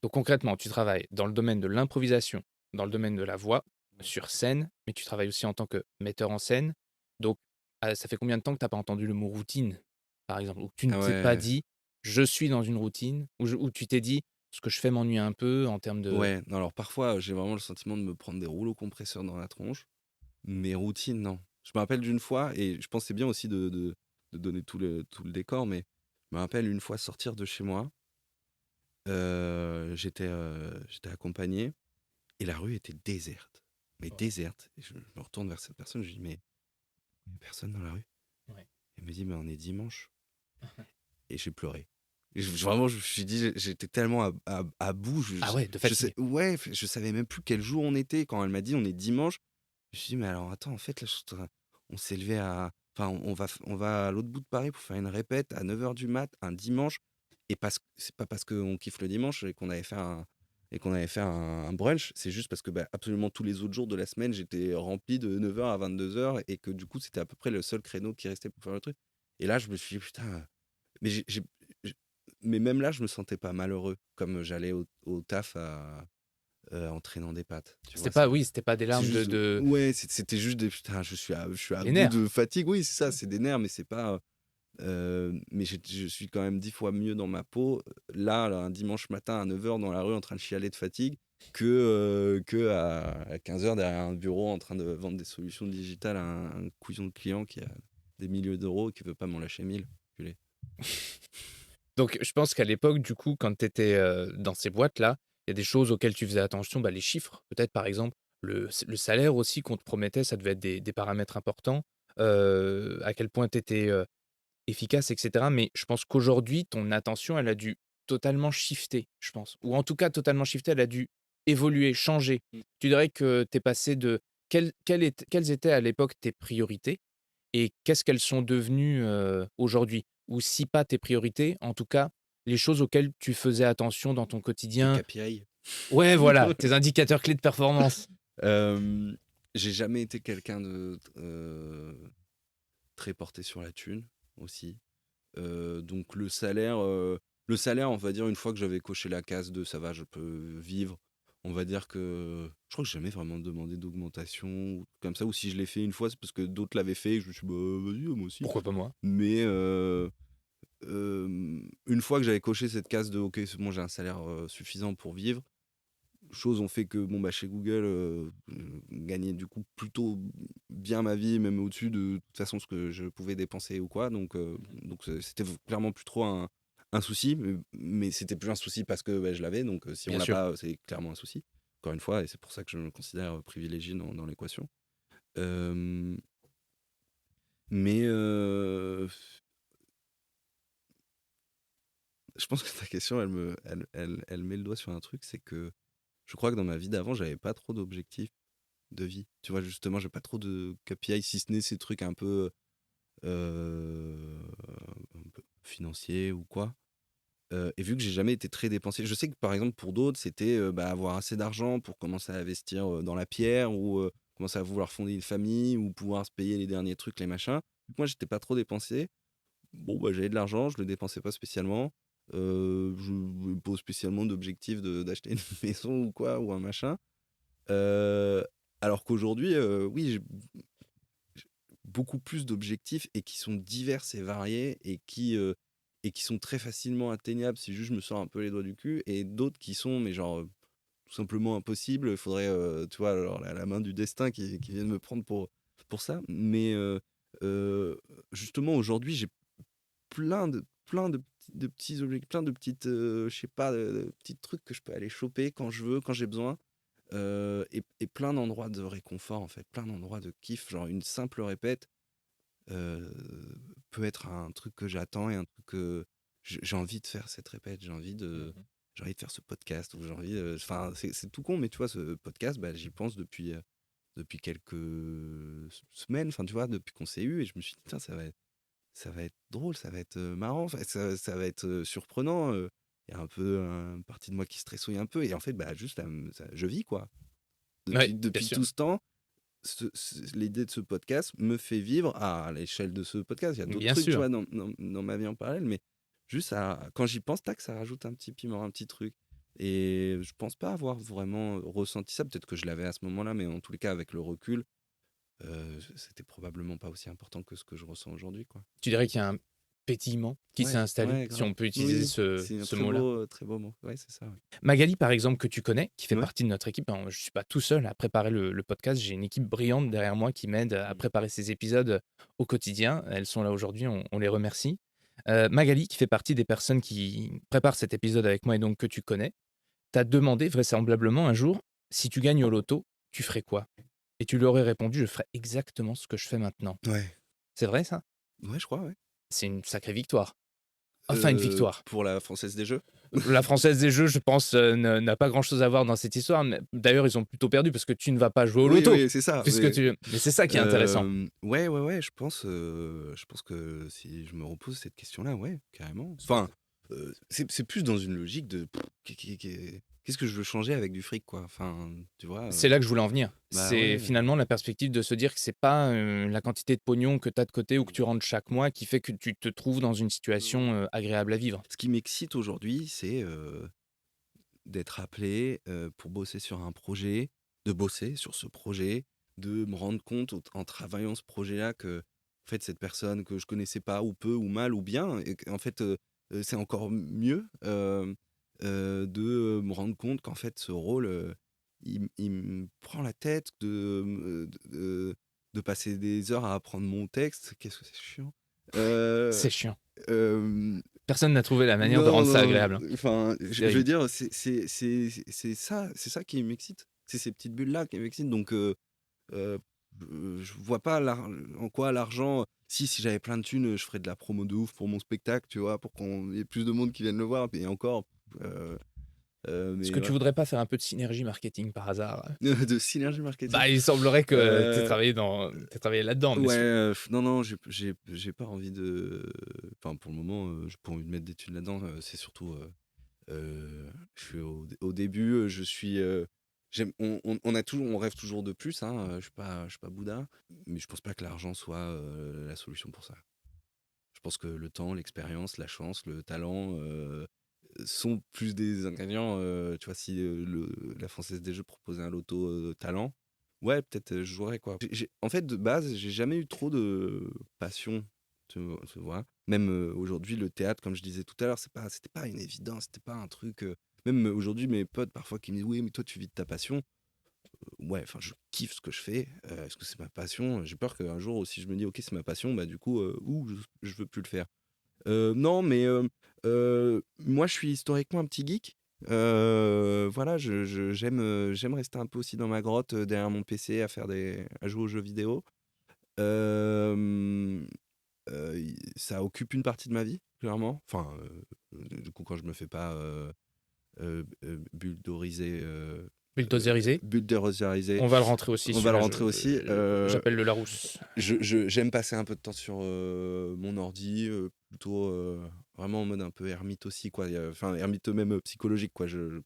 Donc concrètement, tu travailles dans le domaine de l'improvisation, dans le domaine de la voix, sur scène, mais tu travailles aussi en tant que metteur en scène. Donc, ça fait combien de temps que tu n'as pas entendu le mot routine, par exemple, ou que tu ne Ah t'es pas ouais, dit, je suis dans une routine, ou tu t'es dit, ce que je fais m'ennuie un peu en termes de... ouais. Non, alors parfois, j'ai vraiment le sentiment de me prendre des rouleaux compresseurs dans la tronche, mais routine, non. Je me rappelle d'une fois, et je pense que c'est bien aussi de donner tout le décor, mais je me rappelle une fois sortir de chez moi, j'étais accompagné, et la rue était déserte. Mais déserte. Et je me retourne vers cette personne, je lui dis, mais il n'y a personne dans la rue. Ouais. Elle me dit, mais on est dimanche. Et j'ai pleuré. Et vraiment, je me suis dit, j'étais tellement à bout. Ah ouais, de fatigue. Ouais, je savais même plus quel jour on était. Quand elle m'a dit, on est dimanche, je me suis dit, mais alors attends, en fait, là, on s'est levé à. Enfin, on va à l'autre bout de Paris pour faire une répète à 9h du mat, un dimanche. Et c'est pas parce qu'on kiffe le dimanche et qu'on avait fait un brunch, c'est juste parce que absolument tous les autres jours de la semaine, j'étais rempli de 9h à 22h et que du coup, c'était à peu près le seul créneau qui restait pour faire le truc. Et là, je me suis dit, putain, mais, mais même là, je me sentais pas malheureux, comme j'allais au taf en traînant des pâtes. Tu vois, C'était pas des larmes c'est juste, de... ouais, c'était juste des putain, je suis à Les bout nerfs. de fatigue. Oui, c'est ça, c'est des nerfs, mais c'est pas. Mais je suis quand même 10 fois mieux dans ma peau là, un dimanche matin à 9h dans la rue en train de chialer de fatigue que à 15h derrière un bureau en train de vendre des solutions digitales à un couillon de client qui a des milliers d'euros et qui veut pas m'en lâcher 1000. Culé. Donc, je pense qu'à l'époque, du coup, quand tu étais dans ces boîtes-là, il y a des choses auxquelles tu faisais attention, les chiffres, peut-être par exemple, le salaire aussi qu'on te promettait, ça devait être des paramètres importants, à quel point tu étais efficace, etc. Mais je pense qu'aujourd'hui, ton attention, elle a dû totalement shifter, je pense. Ou en tout cas, totalement shifter, elle a dû évoluer, changer. Tu dirais que tu es passé de... Quelles étaient à l'époque tes priorités et qu'est-ce qu'elles sont devenues aujourd'hui? Ou si pas tes priorités, en tout cas, les choses auxquelles tu faisais attention dans ton Des quotidien. KPI. Ouais, voilà, tes indicateurs clés de performance. J'ai jamais été quelqu'un de très porté sur la thune aussi. Donc le salaire, on va dire, une fois que j'avais coché la case de ça va, je peux vivre, on va dire que je crois que j'ai jamais vraiment demandé d'augmentation ou comme ça, ou si je l'ai fait une fois, c'est parce que d'autres l'avaient fait et je me suis dit, bah vas-y, moi aussi. Pourquoi pas moi? Mais une fois que j'avais coché cette case de ok, c'est bon, j'ai un salaire suffisant pour vivre, choses ont fait que chez Google, gagnais du coup plutôt bien ma vie, même au-dessus de toute façon ce que je pouvais dépenser ou quoi. Donc c'était clairement plus trop un souci, mais c'était plus un souci parce que je l'avais. Donc si on Bien l'a sûr. pas, c'est clairement un souci. Encore une fois, et c'est pour ça que je me considère privilégié dans l'équation. Mais je pense que ta question, elle met le doigt sur un truc, c'est que je crois que dans ma vie d'avant, j'avais pas trop d'objectifs de vie. Tu vois, justement, j'ai pas trop de KPI, si ce n'est ces trucs un peu financiers ou quoi. Et vu que j'ai jamais été très dépensier, je sais que par exemple pour d'autres, c'était avoir assez d'argent pour commencer à investir dans la pierre ou commencer à vouloir fonder une famille ou pouvoir se payer les derniers trucs, les machins. Moi, j'étais pas trop dépensier. Bon, j'avais de l'argent, je le dépensais pas spécialement. Je n'avais pas spécialement d'objectif d'acheter une maison ou quoi, ou un machin. Euh, Alors qu'aujourd'hui, oui, j'ai beaucoup plus d'objectifs et qui sont divers et variés et qui sont très facilement atteignables si juste je me sors un peu les doigts du cul, et d'autres qui sont, mais genre, tout simplement impossibles. Il faudrait, tu vois, alors, la main du destin qui vient de me prendre pour ça. Mais justement, aujourd'hui, j'ai plein de petits objectifs, plein de petites, je sais pas, de petits trucs que je peux aller choper quand je veux, quand j'ai besoin. Et plein d'endroits de réconfort, en fait, plein d'endroits de kiff. Genre, une simple répète peut être un truc que j'attends et un truc que j'ai envie de faire cette répète. J'ai envie de faire ce podcast, ou j'ai envie. Enfin, c'est tout con, mais tu vois, ce podcast, j'y pense depuis quelques semaines, enfin, tu vois, depuis qu'on s'est eu, et je me suis dit, putain, ça va être drôle, ça va être marrant, enfin, ça va être surprenant. Il y a un peu une partie de moi qui se tressouille un peu, et en fait, juste, je vis, quoi. Ouais, bien Depuis sûr. tout ce temps, l'idée de ce podcast me fait vivre à l'échelle de ce podcast. Il y a d'autres Bien trucs, tu sûr. vois, dans ma vie en parallèle, mais juste quand j'y pense, tac, ça rajoute un petit piment, un petit truc. Et je pense pas avoir vraiment ressenti ça. Peut-être que je l'avais à ce moment-là, mais en tous les cas, avec le recul, c'était probablement pas aussi important que ce que je ressens aujourd'hui, quoi. Tu dirais qu'il y a un pétillement qui s'est installé, Ouais, si grave. on peut utiliser Oui, ce, c'est un ce mot-là. très beau mot. Ouais, c'est ça. Ouais. Magali, par exemple, que tu connais, qui fait Ouais. partie de notre équipe, je ne suis pas tout seul à préparer le podcast, j'ai une équipe brillante derrière moi qui m'aide à préparer ces épisodes au quotidien. Elles sont là aujourd'hui, on les remercie. Magali, qui fait partie des personnes qui préparent cet épisode avec moi et donc que tu connais, t'a demandé vraisemblablement un jour, si tu gagnes au loto, tu ferais quoi? Et tu lui aurais répondu, je ferais exactement ce que je fais maintenant. Ouais. C'est vrai ça? Ouais, je crois, ouais. C'est une sacrée victoire. Enfin, une victoire. Pour la Française des Jeux. La Française des Jeux, je pense, n'a pas grand-chose à voir dans cette histoire. Mais d'ailleurs, ils ont plutôt perdu parce que tu ne vas pas jouer au loto. Oui, c'est ça. Mais c'est ça qui est intéressant. Ouais, je pense que si je me repose cette question-là, ouais, carrément. Enfin, c'est plus dans une logique de qu'est-ce que je veux changer avec du fric, quoi. Enfin, tu vois. C'est là que je voulais en venir. Bah C'est ouais. finalement la perspective de se dire que c'est pas la quantité de pognon que tu as de côté ou que tu rentres chaque mois qui fait que tu te trouves dans une situation agréable à vivre. Ce qui m'excite aujourd'hui, c'est d'être appelé pour bosser sur un projet, de bosser sur ce projet, de me rendre compte en travaillant ce projet-là que en fait cette personne que je connaissais pas, ou peu ou mal ou bien, et en fait c'est encore mieux de me rendre compte qu'en fait ce rôle il me prend la tête de passer des heures à apprendre mon texte. Qu'est-ce que c'est chiant. C'est chiant. Euh, Personne n'a trouvé la manière de rendre ça agréable. hein. Enfin, je Terrible. veux dire, c'est ça qui m'excite. C'est ces petites bulles-là qui m'excitent. Donc, je vois pas en quoi l'argent. Si j'avais plein de thunes, je ferais de la promo de ouf pour mon spectacle, tu vois, pour qu'on y ait plus de monde qui vienne le voir. Et encore. Est-ce Mais que tu voudrais pas faire un peu de synergie marketing par hasard? de synergie marketing. Bah, il semblerait que tu Euh, aies travaillé là-dedans. Mais Ouais, non, j'ai pas envie de. Enfin, pour le moment, j'ai pas envie de mettre des thunes là-dedans. C'est surtout. Je suis au début, je suis. On rêve toujours de plus, hein. Je suis pas Bouddha, mais je pense pas que l'argent soit la solution pour ça. Je pense que le temps, l'expérience, la chance, le talent sont plus des ingrédients. Tu vois, si la Française des Jeux proposait un loto talent, ouais, peut-être je jouerais, quoi. En fait, de base, j'ai jamais eu trop de passion, tu vois. Même aujourd'hui, le théâtre, comme je disais tout à l'heure, c'était pas une évidence, c'était pas un truc. Même aujourd'hui, mes potes parfois qui me disent oui, mais toi tu vis de ta passion. Ouais, enfin, je kiffe ce que je fais. Est-ce que c'est ma passion? J'ai peur qu'un jour, si je me dis ok, c'est ma passion, du coup, je veux plus le faire. Non, mais moi, je suis historiquement un petit geek. Voilà, j'aime rester un peu aussi dans ma grotte derrière mon PC à jouer aux jeux vidéo. Ça occupe une partie de ma vie, clairement. Enfin, du coup, quand je me fais pas bulldozérisé. Bulldozérisé. Bulldozérisé. On va le rentrer aussi. On va le rentrer aussi. J'appelle le Larousse. J'aime passer un peu de temps sur mon ordi, plutôt vraiment en mode un peu ermite aussi, quoi. Enfin, ermite même psychologique, quoi. Je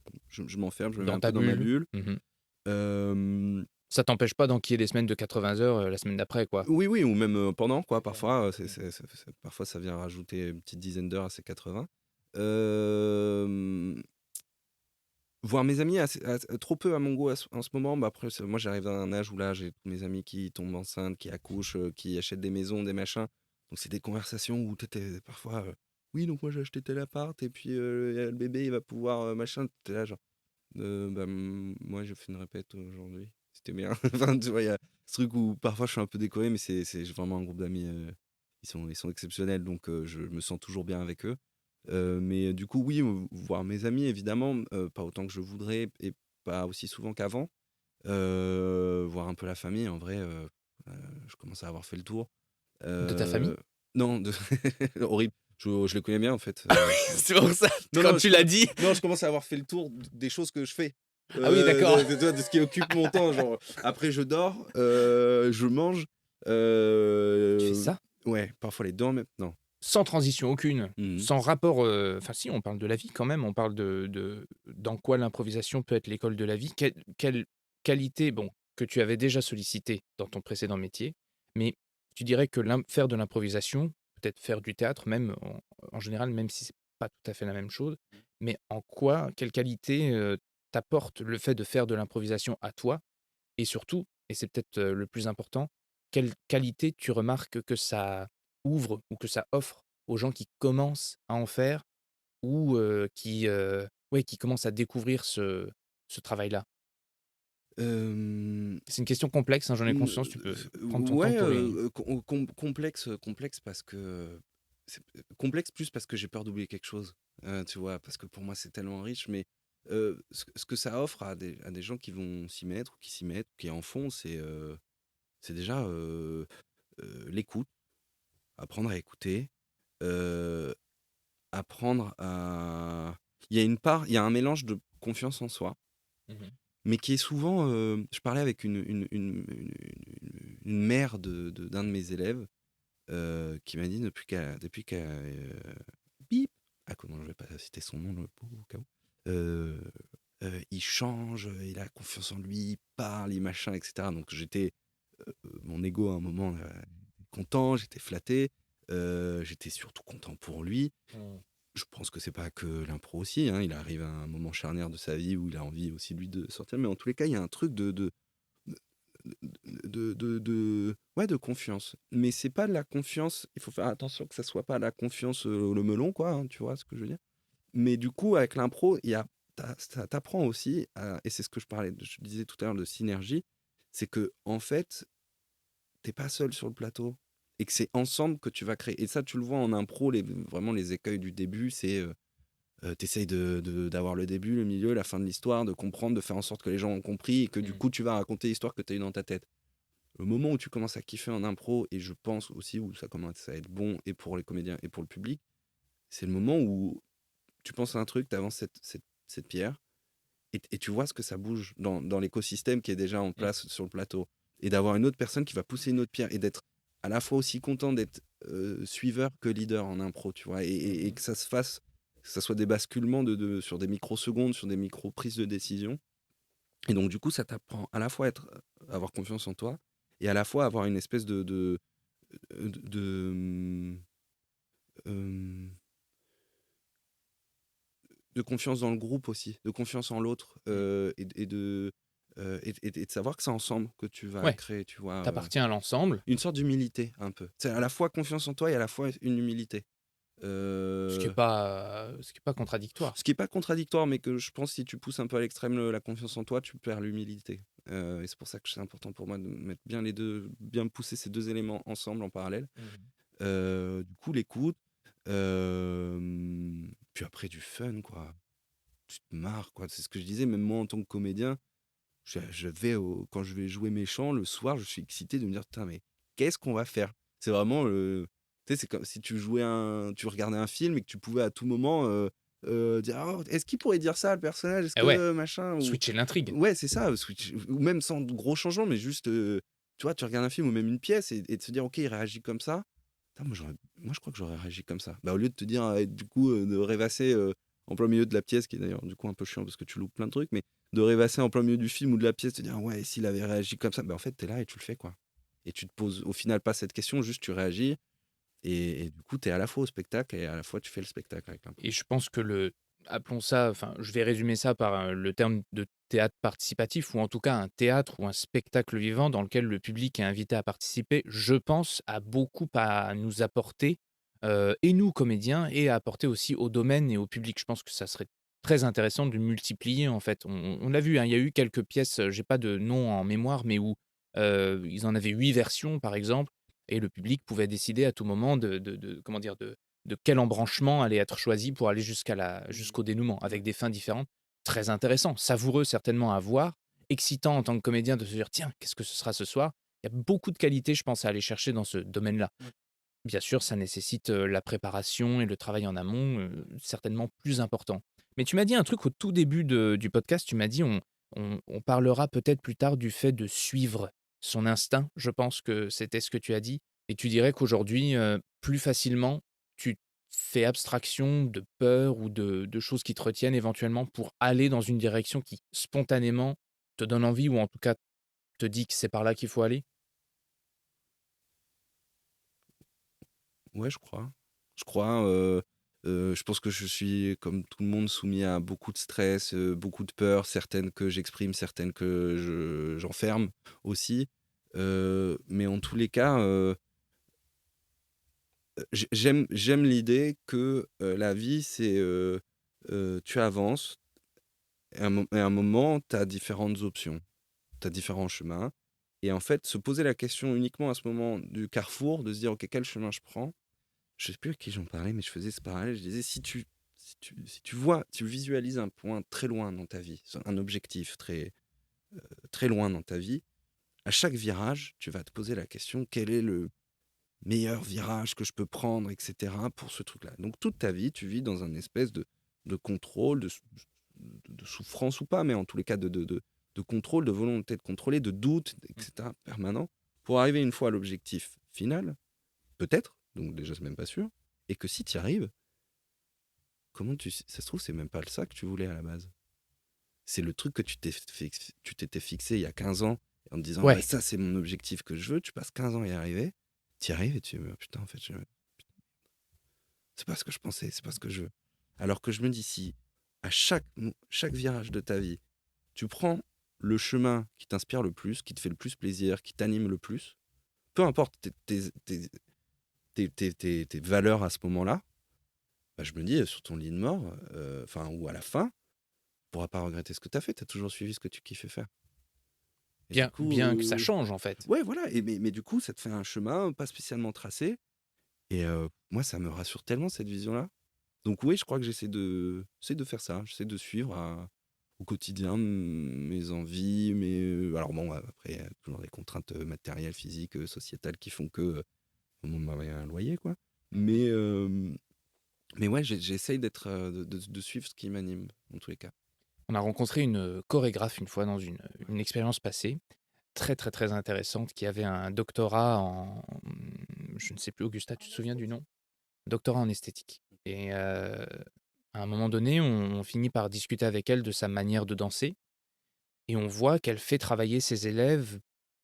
m'enferme, je me mets Dans un ta peu dans ma bulle. bulle. Mhm. Ça t'empêche pas d'enquiller des semaines de 80 heures la semaine d'après, quoi. Oui, ou même pendant, quoi. Parfois, parfois, ça vient rajouter une petite dizaine d'heures à ces 80. Voir mes amis trop peu à mon goût en ce moment. Bah après, moi, j'arrive à un âge où là, j'ai tous mes amis qui tombent enceintes, qui accouchent, qui achètent des maisons, des machins. Donc, c'est des conversations où t'étais parfois, oui, donc moi, j'ai acheté tel appart, et puis le bébé, il va pouvoir machin. T'es là, genre, moi, j'ai fait une répète aujourd'hui. C'était bien. Enfin, tu vois, il y a ce truc où parfois, je suis un peu décoré, mais c'est vraiment un groupe d'amis. Ils sont exceptionnels, donc je me sens toujours bien avec eux. Mais du coup, oui, voir mes amis, évidemment, pas autant que je voudrais et pas aussi souvent qu'avant. Voir un peu la famille, en vrai, je commence à avoir fait le tour. De ta famille? Non, horrible. Je les connais bien, en fait. C'est pour ça, Non, quand non, tu l'as dit. Non, je commence à avoir fait le tour des choses que je fais. Ah oui, d'accord. De ce qui occupe mon temps. Genre, après, je dors, je mange. Tu fais ça? Ouais, parfois les dents, mais non. Sans transition aucune, Mhm. sans rapport. Enfin, si, on parle de la vie quand même. On parle dans quoi l'improvisation peut être l'école de la vie. Quelle qualité, bon, que tu avais déjà sollicité dans ton précédent métier, mais tu dirais que faire de l'improvisation, peut-être faire du théâtre, même en général, même si c'est pas tout à fait la même chose, mais en quoi, quelle qualité t'apporte le fait de faire de l'improvisation à toi, et surtout, et c'est peut-être le plus important, quelle qualité tu remarques que ça ouvre ou que ça offre aux gens qui commencent à en faire ou ouais, qui commencent à découvrir ce travail-là? Euh, C'est une question complexe, hein, j'en ai conscience, tu peux prendre ton temps Ouais, pour y... complexe parce que complexe plus parce que j'ai peur d'oublier quelque chose, tu vois, parce que pour moi c'est tellement riche, mais ce que ça offre à des gens qui vont s'y mettre ou qui s'y mettent, qui en font, c'est déjà l'écoute, apprendre à écouter, euh, apprendre à. Il y a un mélange de confiance en soi, Mhm. mais qui est souvent. Je parlais avec une mère d'un de mes élèves qui m'a dit depuis qu'elle bip, ah comment je vais pas citer son nom le pauvre, au cas où, il change, il a confiance en lui, il parle, il machin, etc. Donc j'étais mon ego à un moment content, j'étais flatté, j'étais surtout content pour lui. Je pense que c'est pas que l'impro aussi, hein, il arrive à un moment charnière de sa vie où il a envie aussi lui de sortir, mais en tous les cas il y a un truc ouais, de confiance. Mais c'est pas de la confiance, il faut faire attention que ça soit pas la confiance le melon, quoi, hein, tu vois ce que je veux dire. Mais du coup, avec l'impro, ça t'apprend aussi, et c'est ce que je disais tout à l'heure de synergie, c'est que en fait, t'es pas seul sur le plateau, et que c'est ensemble que tu vas créer. Et ça, tu le vois en impro, vraiment les écueils du début, c'est t'essayes d'avoir le début, le milieu, la fin de l'histoire, de comprendre, de faire en sorte que les gens ont compris, et que du coup, tu vas raconter l'histoire que tu as eue dans ta tête. Le moment où tu commences à kiffer en impro, et je pense aussi où ça commence à être bon, et pour les comédiens, et pour le public, c'est le moment où tu penses à un truc, tu avances cette pierre, et tu vois ce que ça bouge dans l'écosystème qui est déjà en place sur le plateau. Et d'avoir une autre personne qui va pousser une autre pierre, et d'être à la fois aussi content d'être suiveur que leader en impro, tu vois, et que ça se fasse, que ça soit des basculements sur des microsecondes, sur des micro-prises de décision. Et donc, du coup, ça t'apprend à la fois avoir confiance en toi, et à la fois avoir une espèce de confiance dans le groupe aussi, de confiance en l'autre, et de savoir que c'est ensemble que tu vas Ouais, créer, tu vois. t'appartiens à l'ensemble, Une sorte d'humilité, un peu. C'est à la fois confiance en toi et à la fois une humilité. ce qui est pas contradictoire. Ce qui n'est pas contradictoire, mais que je pense si tu pousses un peu à l'extrême la confiance en toi, tu perds l'humilité. Et c'est pour ça que c'est important pour moi de mettre bien les deux, bien pousser ces deux éléments ensemble en parallèle. Du coup, l'écoute, puis après du fun, quoi. Tu te marres, quoi. C'est ce que je disais, même moi en tant que comédien, quand je vais jouer mes chants le soir, je suis excité de me dire, putain, mais qu'est-ce qu'on va faire? C'est vraiment tu sais, c'est comme si tu regardais un film et que tu pouvais à tout moment dire oh, est-ce qu'il pourrait dire ça le personnage, est-ce Eh ouais, que machin ou... switcher l'intrigue. Ouais, c'est ça, ou même sans de gros changements, mais juste, tu vois, tu regardes un film ou même une pièce et de se dire, ok, il réagit comme ça. Putain, moi, je crois que j'aurais réagi comme ça. Bah, au lieu de te dire, du coup, de rêvasser en plein milieu de la pièce, qui est d'ailleurs du coup un peu chiant parce que tu loupes plein de trucs, mais de rêvasser en plein milieu du film ou de la pièce, te dire, ouais, s'il avait réagi comme ça, bah, en fait, t'es là et tu le fais, quoi. Et tu te poses au final pas cette question, juste tu réagis et du coup, t'es à la fois au spectacle et à la fois tu fais le spectacle avec l'impro. Et je pense que appelons ça, enfin, je vais résumer ça par le terme de théâtre participatif, ou en tout cas un théâtre ou un spectacle vivant dans lequel le public est invité à participer, je pense, a beaucoup à nous apporter, et nous, comédiens, et à apporter aussi au domaine et au public. Je pense que ça serait très intéressant de multiplier, en fait. On l'a vu, hein, il y a eu quelques pièces, j'ai pas de nom en mémoire, mais où ils en avaient 8 versions, par exemple, et le public pouvait décider à tout moment comment dire, de quel embranchement allait être choisi pour aller jusqu'au dénouement, avec des fins différentes. Très intéressant, savoureux certainement à voir, excitant en tant que comédien de se dire tiens, qu'est-ce que ce sera ce soir. Il y a beaucoup de qualités, je pense, à aller chercher dans ce domaine-là. Bien sûr, ça nécessite la préparation et le travail en amont, certainement plus important. Mais tu m'as dit un truc au tout début du podcast, tu m'as dit on parlera peut-être plus tard du fait de suivre son instinct, je pense que c'était ce que tu as dit, et tu dirais qu'aujourd'hui, plus facilement, tu fais abstraction de peur ou de choses qui te retiennent éventuellement pour aller dans une direction qui spontanément te donne envie ou en tout cas te dit que c'est par là qu'il faut aller? Ouais, je crois. Je crois. Je pense que je suis, comme tout le monde, soumis à beaucoup de stress, beaucoup de peurs, certaines que j'exprime, certaines que j'enferme aussi. Mais en tous les cas, j'aime l'idée que la vie, c'est tu avances, et à un moment, tu as différentes options, tu as différents chemins. Et en fait, se poser la question uniquement à ce moment du carrefour, de se dire, OK, quel chemin je prends? Je sais plus à qui j'en parlais, mais je faisais ce parallèle. Je disais, si tu vois, tu visualises un point très loin dans ta vie, un objectif très loin dans ta vie, à chaque virage, tu vas te poser la question, quel est le meilleur virage que je peux prendre, etc., pour ce truc-là. Donc, toute ta vie, tu vis dans un espèce de contrôle, de souffrance ou pas, mais en tous les cas, de contrôle, de volonté de contrôler, de doute, etc., permanent, pour arriver une fois à l'objectif final, peut-être, donc déjà, c'est même pas sûr, et que si tu y arrives, ça se trouve, c'est même pas ça que tu voulais à la base. C'est le truc que tu t'étais fixé il y a 15 ans, en te disant, Ouais. ça, c'est mon objectif que je veux, tu passes 15 ans à y arriver, tu y arrives et tu dis, putain, en fait, c'est pas ce que je pensais, c'est pas ce que je veux. Alors que je me dis, si à chaque virage de ta vie, tu prends le chemin qui t'inspire le plus, qui te fait le plus plaisir, qui t'anime le plus, peu importe tes valeurs à ce moment-là, bah, je me dis, sur ton lit de mort, ou à la fin, tu pourras pas regretter ce que tu as fait, tu as toujours suivi ce que tu kiffais faire. Et du coup, Bien que ça change en fait. ouais, voilà, mais du coup, ça te fait un chemin pas spécialement tracé, et moi, ça me rassure tellement cette vision-là. Donc oui, je crois que j'essaie de faire ça, j'essaie de suivre au quotidien mes envies, alors bon, après, il y a toujours des contraintes matérielles, physiques, sociétales qui font que on m'avait un loyer, quoi. Mais ouais, j'essaye de suivre ce qui m'anime, en tous les cas. On a rencontré une chorégraphe une fois dans une expérience passée, très, très, très intéressante, qui avait un doctorat je ne sais plus, Augusta, tu te souviens du nom? Doctorat en esthétique. Et à un moment donné, on finit par discuter avec elle de sa manière de danser et on voit qu'elle fait travailler ses élèves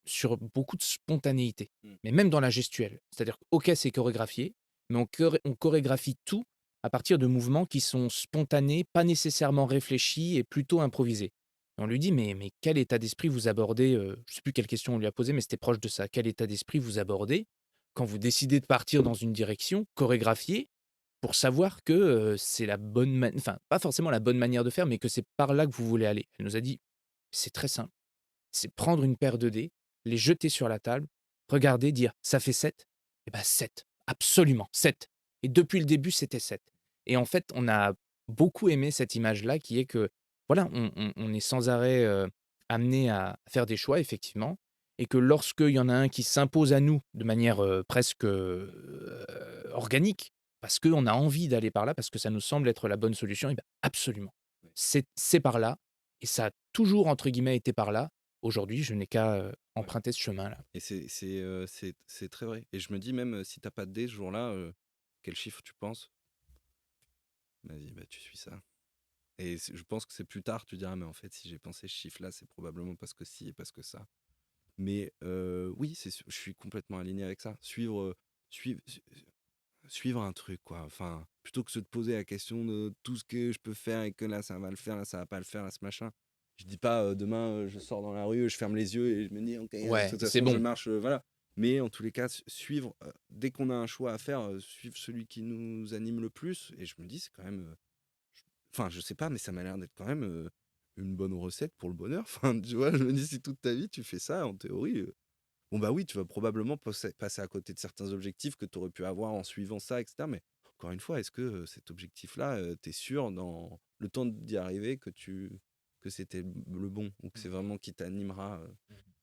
sur beaucoup de spontanéité, mais même dans la gestuelle. C'est-à-dire que, OK, c'est chorégraphié, mais on chorégraphie tout à partir de mouvements qui sont spontanés, pas nécessairement réfléchis et plutôt improvisés. Et on lui dit: «Mais quel état d'esprit vous abordez?» Je sais plus quelle question on lui a posée, mais c'était proche de ça. «Quel état d'esprit vous abordez quand vous décidez de partir dans une direction chorégraphiée pour savoir que, c'est la bonne enfin, pas forcément la bonne manière de faire, mais que c'est par là que vous voulez aller?» Elle nous a dit: «C'est très simple, c'est prendre une paire de dés, les jeter sur la table, regarder, dire: "Ça fait 7 Et ben 7, absolument 7 Et depuis le début, c'était 7 Et en fait, on a beaucoup aimé cette image-là qui est que, voilà, on est sans arrêt, amenés à faire des choix effectivement et que lorsqu'il y en a un qui s'impose à nous de manière, presque, organique, parce qu'on a envie d'aller par là, parce que ça nous semble être la bonne solution, et bien absolument. C'est par là, et ça a toujours, entre guillemets, été par là. Aujourd'hui, je n'ai qu'à emprunter ce chemin-là. Et c'est très vrai. Et je me dis même, si t'as pas de dé ce jour-là, quel chiffre tu penses? Vas-y, bah tu suis ça. Et je pense que c'est plus tard, tu diras, mais en fait, si j'ai pensé ce chiffre-là, c'est probablement parce que ci et parce que ça. Mais oui, je suis complètement aligné avec ça. Suivre, suivre un truc, quoi. Enfin, plutôt que de se poser la question de tout ce que je peux faire et que là, ça va le faire, là, ça va pas le faire, là, ce machin. Je dis pas demain, je sors dans la rue, je ferme les yeux et je me dis, ok, de Ouais, toute c'est façon, je bon. marche, voilà. Mais en tous les cas, suivre, dès qu'on a un choix à faire, suivre celui qui nous anime le plus. Et je me dis, c'est quand même. Enfin, je sais pas, mais ça m'a l'air d'être quand même une bonne recette pour le bonheur. Enfin, tu vois, je me dis, si toute ta vie tu fais ça, en théorie, bon, bah oui, tu vas probablement passer à côté de certains objectifs que tu aurais pu avoir en suivant ça, etc. Mais encore une fois, est-ce que cet objectif-là, tu es sûr dans le temps d'y arriver que c'était le bon ou que c'est vraiment qui t'animera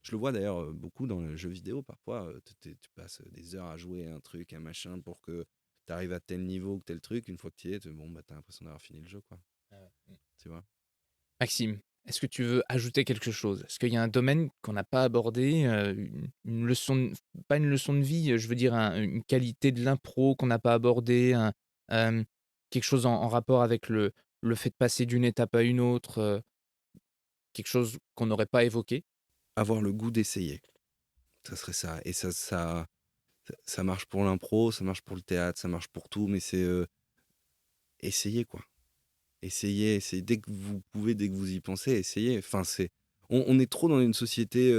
Je le vois d'ailleurs beaucoup dans le jeu vidéo parfois. Tu passes des heures à jouer à un truc, un machin pour que tu arrives à tel niveau, que tel truc. Une fois que tu y es, bon, bah, tu as l'impression d'avoir fini le jeu, quoi. Tu vois. Maxime, est-ce que tu veux ajouter quelque chose? Est-ce qu'il y a un domaine qu'on n'a pas abordé, une leçon pas une leçon de vie, je veux dire une qualité de l'impro qu'on n'a pas abordé, hem, quelque chose en rapport avec le fait de passer d'une étape à une autre, quelque chose qu'on n'aurait pas évoqué? Avoir le goût d'essayer, ça serait ça. Et ça marche pour l'impro, ça marche pour le théâtre, ça marche pour tout, mais c'est essayer, quoi. Essayez. Dès que vous pouvez, dès que vous y pensez, essayez. Enfin, on est trop dans une société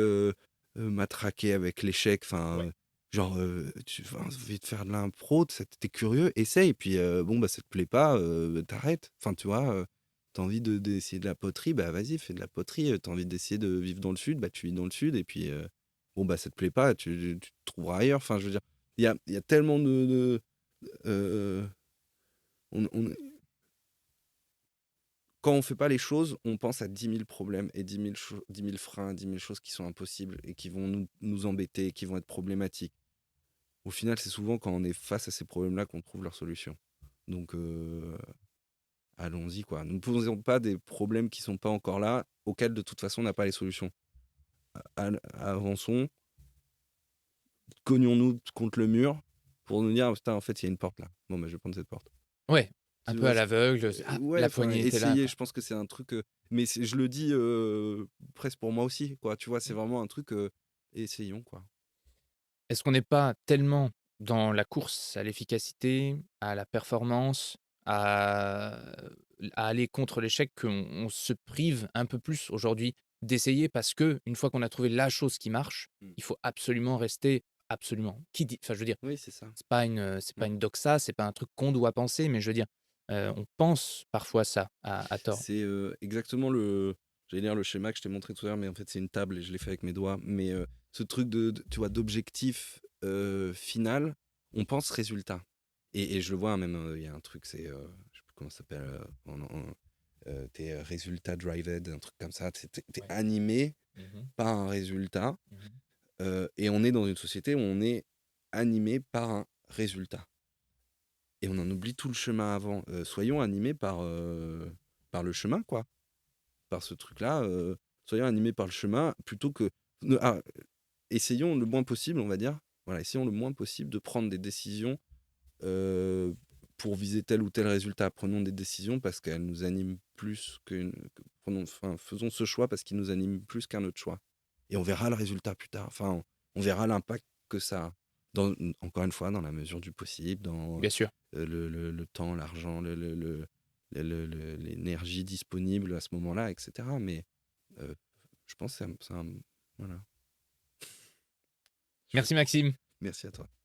matraquée avec l'échec. Enfin, genre, tu as envie de faire de l'impro, t'es curieux, essaye. Puis, bon, bah, ça te plaît pas, t'arrêtes. Enfin, tu vois, t'as envie d'essayer de la poterie, bah, vas-y, fais de la poterie. T'as envie d'essayer de vivre dans le sud, bah, tu vis dans le sud. Et puis, bon, bah, ça te plaît pas, tu te trouveras ailleurs. Enfin, je veux dire, il y a tellement euh, on, quand on fait pas les choses, on pense à 10 000 problèmes et 10 000 freins, 10 000 choses qui sont impossibles et qui vont nous embêter, qui vont être problématiques. Au final, c'est souvent quand on est face à ces problèmes-là qu'on trouve leur solution. Donc, allons-y, quoi. Ne posons pas des problèmes qui sont pas encore là, auxquels de toute façon on n'a pas les solutions. Avançons, cognons-nous contre le mur pour nous dire, putain, en fait, il y a une porte là. Bon, bah, je vais prendre cette porte. Ouais, un Tu peu vois, à l'aveugle, ouais, la enfin, poignée était là, essayer, quoi. je pense que c'est un truc. Mais je le dis presque pour moi aussi, quoi. Tu vois, c'est vraiment un truc. Essayons, quoi. Est-ce qu'on n'est pas tellement dans la course à l'efficacité, à la performance, à aller contre l'échec qu'on se prive un peu plus aujourd'hui d'essayer parce que une fois qu'on a trouvé la chose qui marche, il faut absolument rester absolument qui dit enfin, je veux dire, Oui, c'est ça. c'est pas une doxa, c'est pas un truc qu'on doit penser, mais je veux dire, on pense parfois ça à tort. C'est exactement j'allais dire le schéma que je t'ai montré tout à l'heure, mais en fait, c'est une table et je l'ai fait avec mes doigts. Mais ce truc tu vois, d'objectif final, on pense résultat. Et je le vois, même, il y a un truc, je sais plus comment ça s'appelle, t'es résultat driven, un truc comme ça. T'es animé par un résultat. Et on est dans une société où on est animé par un résultat. Et on en oublie tout le chemin avant. Soyons animés par le chemin, quoi. Par ce truc-là. Soyons animés par le chemin plutôt que. Essayons le moins possible, on va dire. Voilà, essayons le moins possible de prendre des décisions pour viser tel ou tel résultat. Prenons des décisions parce qu'elles nous animent plus faisons ce choix parce qu'il nous anime plus qu'un autre choix. Et on verra le résultat plus tard. Enfin, on verra l'impact que ça a. Encore une fois, dans la mesure du possible, dans Bien sûr. le temps, l'argent, l'énergie disponible à ce moment-là, etc. Mais je pense que voilà. Merci Maxime. Merci à toi.